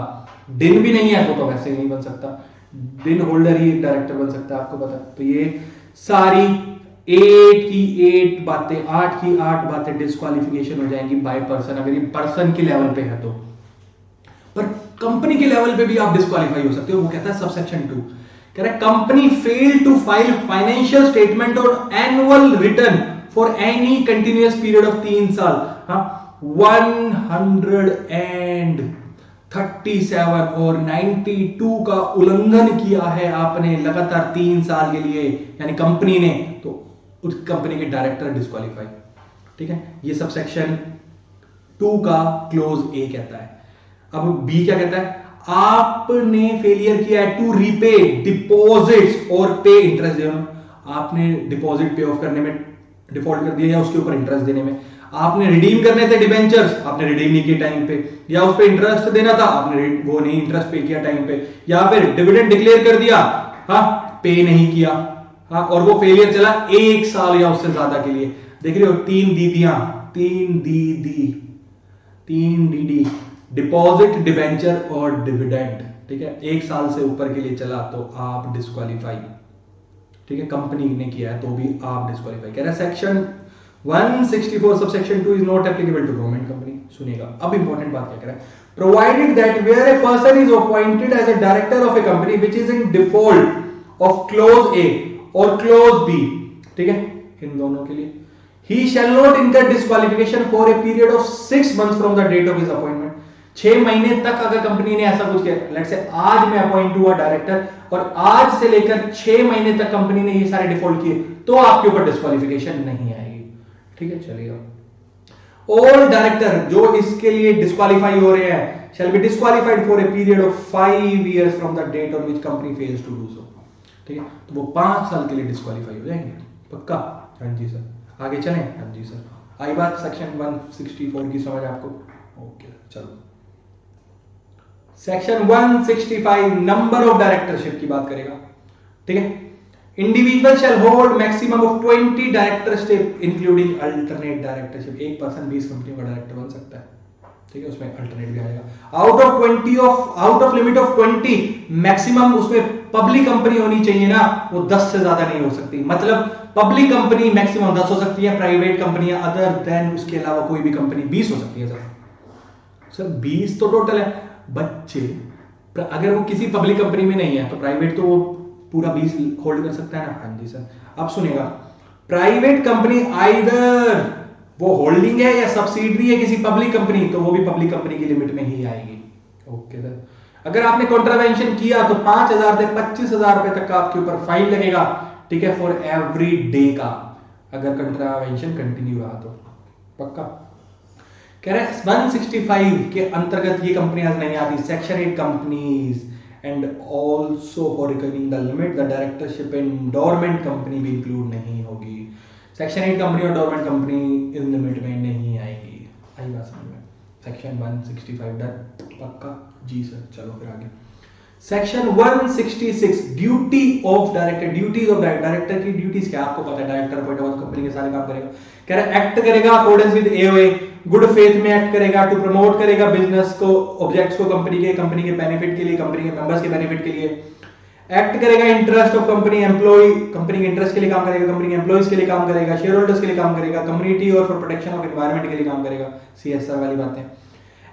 Speaker 2: दिन भी नहीं है तो वैसे ही नहीं बन सकता, दिन होल्डर ही एक डायरेक्टर बन सकता है, आपको पता। तो ये सारी 8 की 8 बातें, 8 की 8 बातें डिस्क्वालिफिकेशन हो जाएंगी बाय पर्सन, अगर ये पर्सन के लेवल पे है तो। पर कंपनी के लेवल पे भी आप डिस्क्वालीफाई हो सकते हो। वो कहता है सबसेक्शन 2, कह रहा है company fail to file financial statement और annual return for any continuous period of 3 साल, हाँ 137 और 92 का उल्लंघन किया है आपने लगातार 3 साल के लिए, यानी कंपनी ने, तो उस कंपनी के डायरेक्टर डिस्क्वालीफाई। ठीक है, ये सबसेक्शन 2 का क्लोज ए कहता है। अब बी क्या कहता है? आपने फेलियर किया है टू रीपे डिपॉजिट्स और पे इंटरेस्ट देना, आपने डिपॉजिट पे ऑफ करने में डिफॉल्ट कर दिया या उसके ऊपर इंटरेस्ट देने में, आपने रिडीम करने थे डिबेंचर्स, आपने रिडीम नहीं किए टाइम पे, या उस पे इंटरेस्ट देना था आपने वो नहीं इंटरेस्ट पे किया टाइम पे, या फिर डिविडेंड डिक्लेयर कर दिया, हाँ पे नहीं किया, हाँ और वो फेलियर चला 1 साल या उससे ज्यादा के लिए। देख रहे हो 3 दीदियां, 3 डी, डिपॉजिट, डिबेंचर और डिविडेंड। ठीक है, 1 साल से ऊपर के लिए चला तो आप डिस्क्वालीफाई। ठीक है, कंपनी ने किया है तो भी आप डिस्क्वालीफाई। कह रहा है section 164 subsection 2 is not applicable to government company. सुनिएगा अब इंपॉर्टेंट बात क्या कह रहा है, provided that where a person is appointed as a director of a company which is in default of clause A और क्लोज बी, ठीक है इन दोनों के लिए, he shall not incur disqualification for a period of 6 months from the date of his appointment। 6 महीने तक अगर company ने ऐसा कुछ किया, लेट्स से आज मैं अपॉइंट हुआ डायरेक्टर और आज से लेकर 6 महीने तक कंपनी ने ये सारे डिफॉल्ट किए, तो आपके ऊपर डिस्क्वालिफिकेशन नहीं आएगी। ठीक है, चलिए ऑल डायरेक्टर जो इसके लिए डिस्क्वालीफाई हो रहे हैं shall be disqualified for a period of 5 years from the date on which company fails to do so। ठीक है, तो वो 5 साल के लिए डिस्क्वालीफाई हो जाएंगे, पक्का? हाँ जी सर, आगे चलें? हाँ जी सर। आई बात सेक्शन 164 की समझ आपको? ओके चलो, सेक्शन 165 नंबर ऑफ डायरेक्टरशिप की बात करेगा। ठीक है, individual shall hold maximum of 20 directorship including alternate directorship. एक पर्सन 20 कंपनियों का डायरेक्टर बन सकता है। ठीक है, उसमें अल्टरनेट भी आएगा। Out of limit of 20 maximum उसमें पब्लिक कंपनी होनी चाहिए ना, वो 10 से ज्यादा नहीं हो सकती। मतलब पब्लिक कंपनी मैक्सिमम 10 हो सकती है, प्राइवेट कंपनियां अदर देन उसके अलावा कोई भी कंपनी 20 हो सकती है। सर 20 तो टोटल है। बच्चे अगर वो किसी पब्लिक कंपनी में नहीं है तो प्राइवेट तो वो पूरा 20 होल्ड कर सकता है ना। हाँ जी सर। अब सुनेगा, प्राइवेट कंपनी आइदर वो होल्डिंग है या सब्सिडरी है किसी पब्लिक कंपनी, तो वो भी पब्लिक कंपनी की लिमिट में ही आएगी। ओके सर, अगर आपने कॉन्ट्रावेंशन किया तो 5,000 से 25,000 रुपए तक का आपके ऊपर फाइन लगेगा। ठीक है, फॉर एवरी डे का, अगर कॉन्ट्रावेंशन कंटिन्यू रहा तो, पक्का? कह रहे हैं 165 के अंतर्गत ये कंपनियां नहीं आती। Section 8 companies and also for recording the limit the directorship in dormant company भी इंक्लूड नहीं होगी। सेक्शन 8 कंपनी और डोरमेंट कंपनी इन लिमिट में नहीं आएगी। आई बात समझ में? सेक्शन 165 डन, पक्का? जी सर। चलो फिर आगे, section 166 duty of director. Duties of director की ड्यूटीज क्या आपको पता है? डायरेक्टर अपॉइंट हुआ कंपनी के सारे काम करेगा। कह रहा है एक्ट करेगा accordance with AOA, good faith में एक्ट करेगा, टू प्रमोट करेगा बिजनेस को, ऑब्जेक्ट्स को कंपनी के बेनिफिट के लिए, कंपनी के मेंबर्स के बेनिफिट के लिए एक्ट करेगा, interest of company employ, company के इंटरेस्ट के लिए काम करेगा, कंपनी के एम्प्लॉइज के लिए काम करेगा, शेयर होल्डर्स के लिए काम करेगा, कम्युनिटी और फॉर प्रोटेक्शन ऑफ एनवायरनमेंट के लिए काम करेगा, सीएसआर वाली बातें।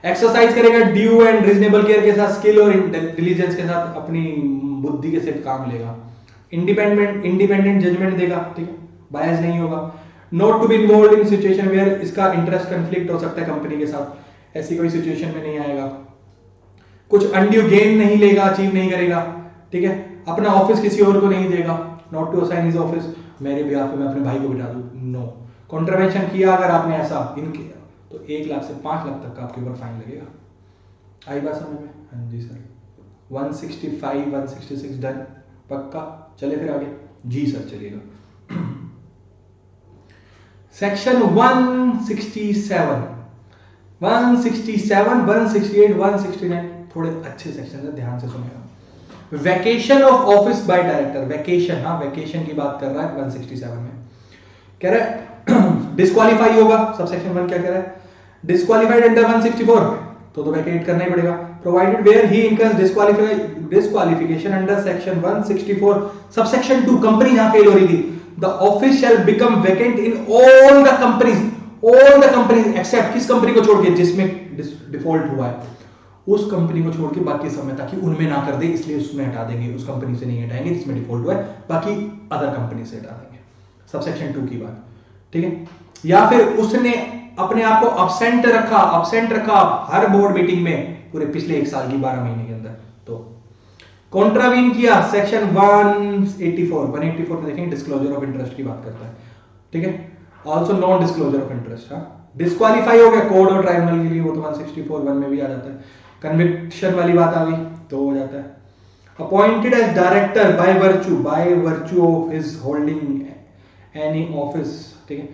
Speaker 2: एक्सरसाइज करेगा ड्यू एंड रीजनेबल केयर के साथ, स्किल और इंटेलिजेंस के साथ, अपनी बुद्धि के साथ काम लेगा। इंडिपेंडेंट जजमेंट देगा, ठीक है, बायस नहीं होगा। Not to be involve in situation where इसका इंटरेस्ट कंफ्लिक्ट हो सकता है कंपनी के साथ, ऐसी कोई सिचुएशन में नहीं आएगा। कुछ अनड्यू गेन नहीं लेगा, अचीव नहीं करेगा, ठीक है, अपना ऑफिस किसी और को नहीं देगा, not to assign his office, मेरे भी आप मैं अपने भाई को बिठा दूं, नो। कॉन्ट्रवेंशन किया अगर आपने ऐसा इनके, तो 1 लाख से 5 लाख तक का आपके ऊपर फाइन लगेगा। आई बात समझ में? हाँ जी सर। 165 166 डन, पक्का। चले फिर आगे। जी सर चलिएगा। सेक्शन 167 167 168 169 थोड़े अच्छे सेक्शन है, ध्यान से सुनेगा। Vacation of office by director, vacation, हाँ वैकेशन की बात कर रहा है 167 में। कह रहा है डिस्क्वालीफाई होगा, सबसेक्शन 1 क्या कह रहा है, डिस्क्वालीफाइड अंडर 164 तो वैकेट करना ही पड़ेगा। Provided where he incurs disqualification under section 164 subsection 2, company जहां फेल हो रही थी, the office shall become vacant in all the companies except, किस कंपनी को छोड़ के, जिसमें डिफॉल्ट हुआ है उस कंपनी को छोड़ के बाकी समय, ताकि उनमें ना कर दे इसलिए उसमें हटा देंगे, उस कंपनी से नहीं हटाएंगे जिसमें डिफॉल्ट हुआ है, बाकी अदर कंपनी से हटा देंगे। सबसेक्शन 2 की बात, ठीक है। या फिर उसने अपने आप को अब्सेंट रखा हर बोर्ड मीटिंग में पूरे पिछले 1 साल की 12 महीने के अंदर, तो कॉन्ट्रावीन किया सेक्शन 184 में देखेंगे डिस्क्लोजर ऑफ इंटरेस्ट की बात करता है, ठीक है। Also non disclosure of interest, disqualify हो गया कोर्ट और ट्राइब्यूनल के लिए, वो तो 164 में भी आ जाता है। कन्विक्शन वाली बात आ गई तो हो जाता है। Appointed as director by virtue of his holding any office, ठीक है,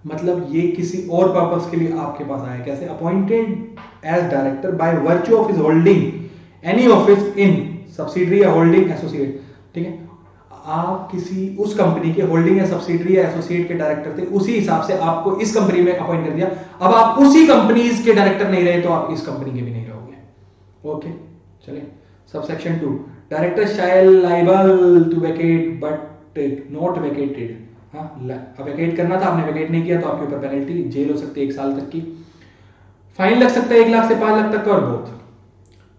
Speaker 2: मतलब ये किसी और पर्पस के लिए आपके पास आया, कैसे, appointed as director by virtue of his holding any office in subsidiary या होल्डिंग एसोसिएट, ठीक है, आप किसी उस कंपनी के होल्डिंग या सब्सिडरी या एसोसिएट के डायरेक्टर थे, उसी हिसाब से आपको इस कंपनी में अपॉइंट कर दिया, अब आप उसी कंपनी के डायरेक्टर नहीं रहे तो आप इस कंपनी के भी नहीं रहोगे। ओके चलिए। Subsection 2, director shall liable to vacate but not vacated, हाँ वैकेट करना था आपने, वैकेट नहीं किया तो आपके ऊपर पेनल्टी, जेल हो सकती है 1 साल तक की, फाइन लग सकता है 1 लाख से 5 लाख तक का, और बोथ,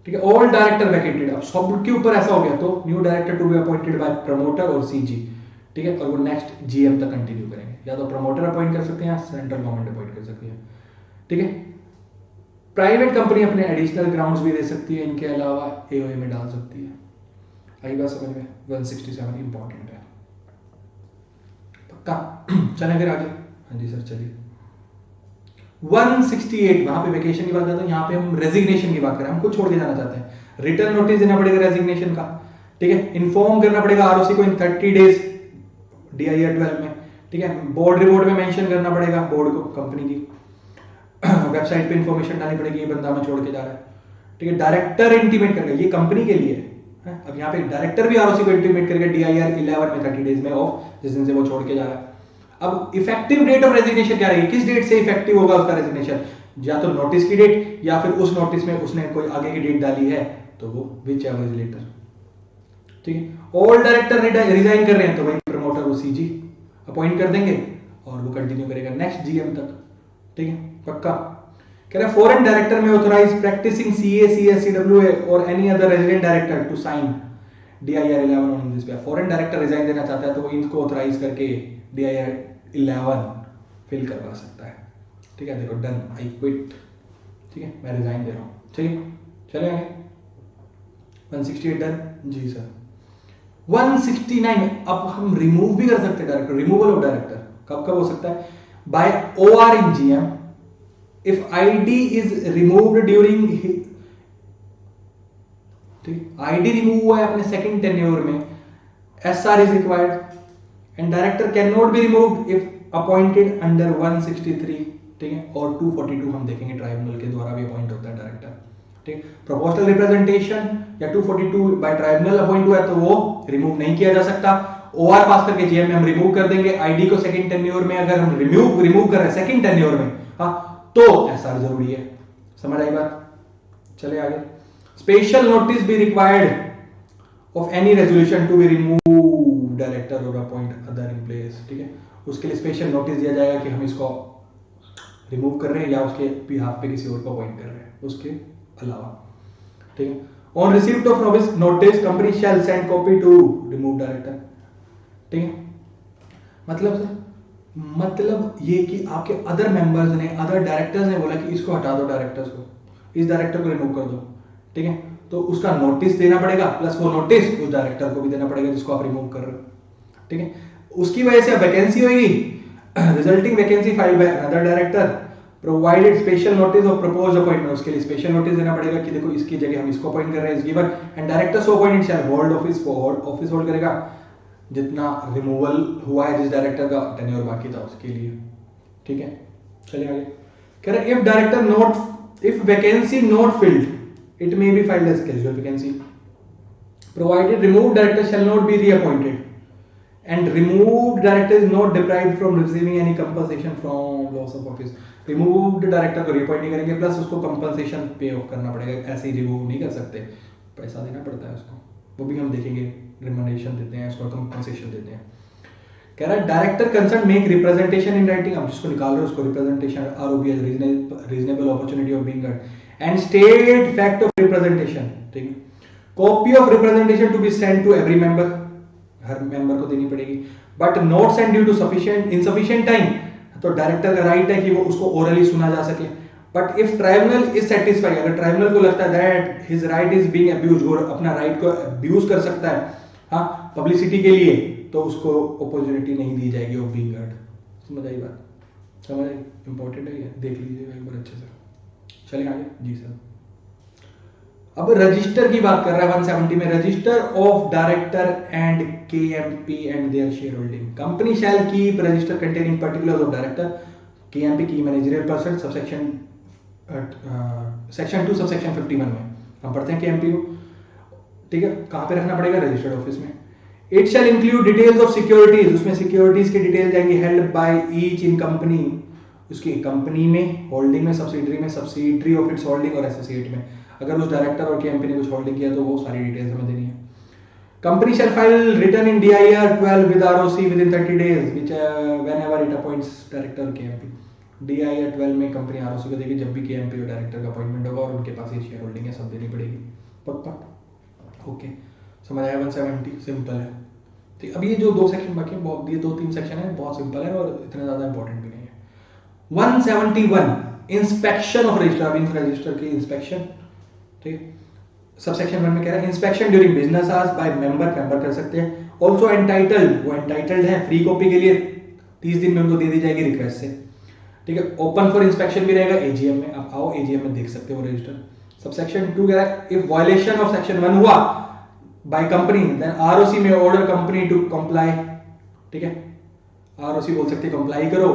Speaker 2: ठीक है। ऑल डायरेक्टर वैकेटेड, अब सब के ऊपर ऐसा हो गया तो new director to be appointed by promoter और सीजी, ठीक है, और वो नेक्स्ट जीएम तक कंटिन्यू करेंगे, या तो प्रमोटर अपॉइंट कर सकते हैं या सेंट्रल गवर्नमेंट अपॉइंट कर सकती है, ठीक है। प्राइवेट कंपनी अपने एडिशनल ग्राउंड्स भी दे सकती है, इनके अलावा एओए में डाल सकती है। आई बात समझ में? 167 इंपॉर्टेंट है, पक्का। चलें फिर आगे। हाँ जी सर चलिए। 168 वहां पे वेकेशन की बात करते हैं, यहाँ पे हम रेजिग्नेशन की बात करें, हम कुछ छोड़ के जाना चाहते हैं, रिटर्न नोटिस देना पड़ेगा रेजिग्नेशन का, ठीक है, इन्फॉर्म करना पड़ेगा आरओसी को इन 30 डेज DIR 12 में, ठीक है, बोर्ड रिपोर्ट में मेंशन करना पड़ेगा बोर्ड को, कंपनी की वेबसाइट पे इंफॉर्मेशन डालनी पड़ेगी, ये बंदा मैं छोड़ के जा रहा है, ठीक है। डायरेक्टर इंटीमेट करेगा, ये कंपनी के लिए है, अब यहाँ पे डायरेक्टर भी आरओसी को इंटीमेट करेगा DIR 11 में 30 डेज में ऑफ, जिस दिन से वो छोड़ के जा रहा है। अब इफेक्टिव डेट ऑफ रेजिग्नेशन क्या रहेगी, किस डेट से इफेक्टिव होगा उसका रेजिग्नेशन, या तो नोटिस की डेट या फिर उस नोटिस में उसने कोई आगे की डेट डाली है तो वो विच एवर इज लेटर, ठीक है। ऑल डायरेक्टर रिजाइन कर रहे हैं तो वही प्रमोटर वो सीजी अपॉइंट कर देंगे और वो कंटिन्यू करेगा नेक्स्ट जीएम तक, ठीक है, पक्का। कह रहा है फॉरेन डायरेक्टर में authorise practising CA CS CWA और any other resident director to sign DIR 11 on this pay, foreign director resign देना चाहता है तो वो इनको ऑथराइज करके DIR 11 फिल करवा सकता है, ठीक है। देखो डन, आई क्विट, ठीक है, मैं रिजाइन दे रहा हूँ, ठीक है। चले आगे। 168 डन जी सर। 169 अब हम रिमूव भी कर सकते हैं डायरेक्टर, रिमूवल ऑफ डायरेक्टर कब कब हो सकता है, by OR in GM if ID is removed during, ठीक, ID रिमूव हुआ है अपने सेकंड टेन्योर में, SR is required and director cannot be removed if appointed under 163, ठीक है, और 242 हम देखेंगे ट्राइब्यूनल के द्वारा भी अपॉइंट होता है डायरेक्टर, ठीक। प्रोपोर्शनल रिप्रेजेंटेशन या 242 बाय ट्राइब्यूनल अपॉइंट हुआ है तो वो रिमूव नहीं किया जा सकता, OR पास करके GM में हम रिमूव कर देंगे, ID को सेकंड टेन्योर में अगर हम रिमूव कर रहे हैं सेकंड टेन्योर में, हाँ तो SR जरूरी है, समझ आई बात। चले आगे। Special notice be required of any resolution to be remove director और अपॉइंट अदर इन प्लेस, ठीक है, उसके लिए स्पेशल नोटिस दिया जाएगा कि हम इसको रिमूव कर रहे हैं या उसके बिहाफ पे किसी और को अपॉइंट कर रहे हैं उसके अलावा, ठीक है। On receipt of notice company shall send copy to remove director, ठीक है। मतलब ये कि आपके अदर मेंबर्स ने, अदर डायरेक्टर्स ने बोला कि इसको हटा दो, डायरेक्टर्स को, इस डायरेक्टर को रिमूव कर दो, ठीक है, तो उसका नोटिस देना पड़ेगा, प्लस वो नोटिस उस डायरेक्टर को भी देना पड़ेगा जिसको आप रिमूव कर रहे हो, ठीक है। उसकी वजह से वैकेंसी होगी, resulting vacancy file by another director provided special notice of proposed appointment, उसके लिए स्पेशल नोटिस देना पड़ेगा कि देखो इसकी जगह हम इसको अपॉइंट कर रहे हैं, इस given and director so appointed shall hold office, office hold करेगा जितना रिमूवल हुआ है जिस डायरेक्टर का टेन्योर बाकी था उसके लिए, ठीक है। चलिए आगे कह रहे if director not if vacancy not filled it may be filled as casual vacancy provided removed director shall not be reappointed and removed director is not deprived from receiving any compensation from loss of office. removed director को reappoint नहीं करेंगे, plus उसको compensation पे of करना पड़ेगा, ऐसे ही remove नहीं कर सकते, पैसा देना पड़ता है उसको, वो भी हम देखेंगे, remuneration देते हैं उसको, compensation देते हैं। कह रहा है director concern make representation in writing, हम जिसको निकाल रहे हैं उसको रिप्रेजेंटेशन आरओबी as reasonable opportunity of being heard and state fact of representation, ठीक है। Copy of representation to be send to every member, हर मेंबर को देनी पड़ेगी, but not send due to insufficient time, तो डायरेक्टर का राइट है कि वो उसको ओरली सुना जा सके, but if tribunal is satisfied, अगर ट्राइब्यूनल को लगता है that his right is being abused, वो अपना राइट को अब्यूज कर सकता है हाँ पब्लिसिटी के लिए, तो उसको अपॉर्चुनिटी नहीं दी जाएगी ऑफ बीइंग हर्ड। समझ आई बात, समझ आई, इंपॉर्टेंट है ये, देख लीजिएगा एक बार अच्छे से। चलिए आगे जी सर। अब रजिस्टर की बात कर रहा है 170 में, register of director and KMP and their share holding, company shall keep register containing particulars of director KMP key managerial person, subsection section 2 subsection 51 में हम पढ़ते हैं केएमपी को, ठीक है। कहां पे रखना पड़ेगा, रजिस्टर्ड ऑफिस में। It shall include details of securities, उसमें सिक्योरिटीज की डिटेल जाएंगी, held by each in company, उसकी कंपनी में, होल्डिंग में, सब्सिडरी ऑफ इट्स होल्डिंग और एसोसिएट में, अगर उस डायरेक्टर और केएमपी ने कुछ होल्डिंग किया तो वो सारी डिटेल्स हमें देनी है। Company shall file return in DIR 12 with ROC with in 30 days which whenever it appoints director KMP, DIR 12 में कंपनी ROC को देगी जब भी केएमपी और डायरेक्टर का अपॉइंटमेंट होगा और उनके पास ये शेयर होल्डिंग है, सब देनी पड़ेगी, पक्का, ओके। समझ आया 170, सिंपल है, ठीक। अब ये जो दो सेक्शन बाकी हैं, ये 2-3 सेक्शन है, बहुत सिंपल है और इतने ज्यादा इंपॉर्टेंट भी नहीं है। 171 इंस्पेक्शन ऑफ रजिस्टर, अब इन रजिस्टर की इंस्पेक्शन, ठीक। सबसेक्शन 1 में कह रहा है inspection during business hours by member कर सकते हैं, ऑल्सो एंटाइटल्ड, वो एंटाइटल्ड है फ्री कॉपी के लिए 30 दिन में उनको दे दी जाएगी रिक्वेस्ट से, ठीक है। ओपन फॉर इंस्पेक्शन भी रहेगा एजीएम में, आप आओ एजीएम में देख सकते हो रजिस्टर। सबसेक्शन 2 कह रहा है इफ वायलेशन ऑफ सेक्शन 1 हुआ बाय कंपनी देन आरओसी में ऑर्डर कंपनी टू कंप्लाई, ठीक है। आरओसी बोल सकते हैं कंप्लाई करो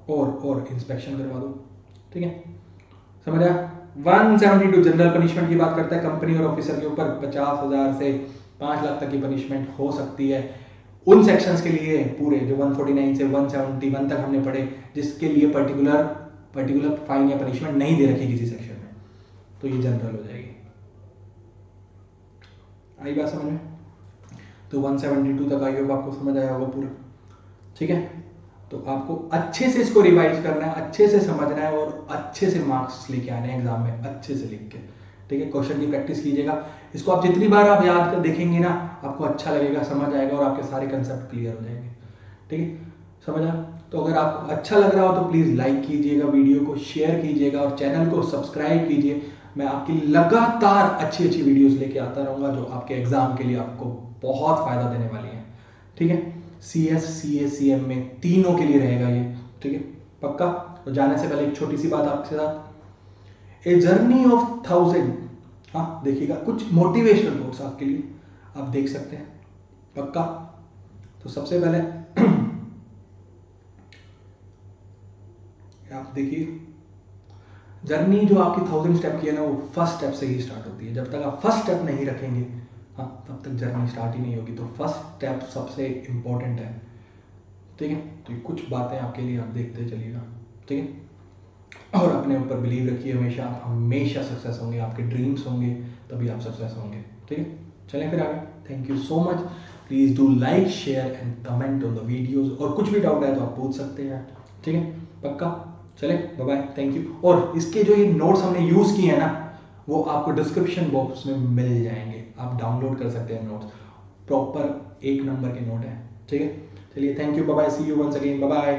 Speaker 2: और इंस्पेक्शन करवा दो, ठीक है, समझ आया। 172 जनरल पनिशमेंट की बात करता है, कंपनी और ऑफिसर के ऊपर 50,000 से 5 लाख तक की पनिशमेंट हो सकती है उन सेक्शंस के लिए पूरे जो 149 से 171 तक हमने पढ़े, जिसके लिए पर्टिकुलर फाइन या पनिशमेंट नहीं दे रखी किसी सेक्शन में, तो ये जनरल हो जाएगी। आई बात समझ में, तो 172 तक आई होगा, आपको समझ आया होगा पूरा, ठीक है। तो आपको अच्छे से इसको रिवाइज करना है, अच्छे से समझना है और अच्छे से मार्क्स लेके आने हैं एग्जाम में, अच्छे से लिख के, ठीक है। क्वेश्चन की प्रैक्टिस कीजिएगा, इसको आप जितनी बार आप याद कर देखेंगे ना आपको अच्छा लगेगा, समझ आएगा और आपके सारे कंसेप्ट क्लियर हो जाएंगे, ठीक है, समझ आया। तो अगर आपको अच्छा लग रहा हो तो प्लीज लाइक कीजिएगा, वीडियो को शेयर कीजिएगा और चैनल को सब्सक्राइब कीजिए। मैं आपकी लगातार अच्छी वीडियोस लेके आता रहूंगा जो आपके एग्जाम के लिए आपको बहुत फायदा देने वाली है, ठीक है। CS, CA, CM में तीनों के लिए रहेगा ये, ठीक है, पक्का। तो जाने से पहले एक छोटी सी बात आपके साथ, ए जर्नी ऑफ 1000, हाँ देखिएगा कुछ मोटिवेशनल कोट्स आपके लिए आप देख सकते हैं, पक्का। तो सबसे पहले आप देखिए, जर्नी जो आपकी 1000 स्टेप की है ना, वो फर्स्ट स्टेप से ही स्टार्ट होती है। जब तक आप फर्स्ट स्टेप नहीं रखेंगे हाँ तब तक जर्नी स्टार्ट ही नहीं होगी। तो फर्स्ट स्टेप सबसे इंपॉर्टेंट है, ठीक है। तो ये कुछ बातें आपके लिए आप देखते चलिएगा, ठीक है। और अपने ऊपर बिलीव रखिए हमेशा, आप हमेशा सक्सेस होंगे, आपके ड्रीम्स होंगे तभी आप सक्सेस होंगे, ठीक है। चलें फिर आगे, thank you so much, please do like share and comment on the videos, और कुछ भी डाउट है तो आप पूछ सकते हैं, ठीक है, पक्का। चले बाय बाय, थैंक यू। और इसके जो ये नोट्स हमने यूज किए हैं ना वो आपको डिस्क्रिप्शन बॉक्स में मिल जाएंगे, आप डाउनलोड कर सकते हैं नोट्स, प्रॉपर 1 नंबर के नोट है, ठीक है। चलिए thank you, bye bye, see you once again, bye bye.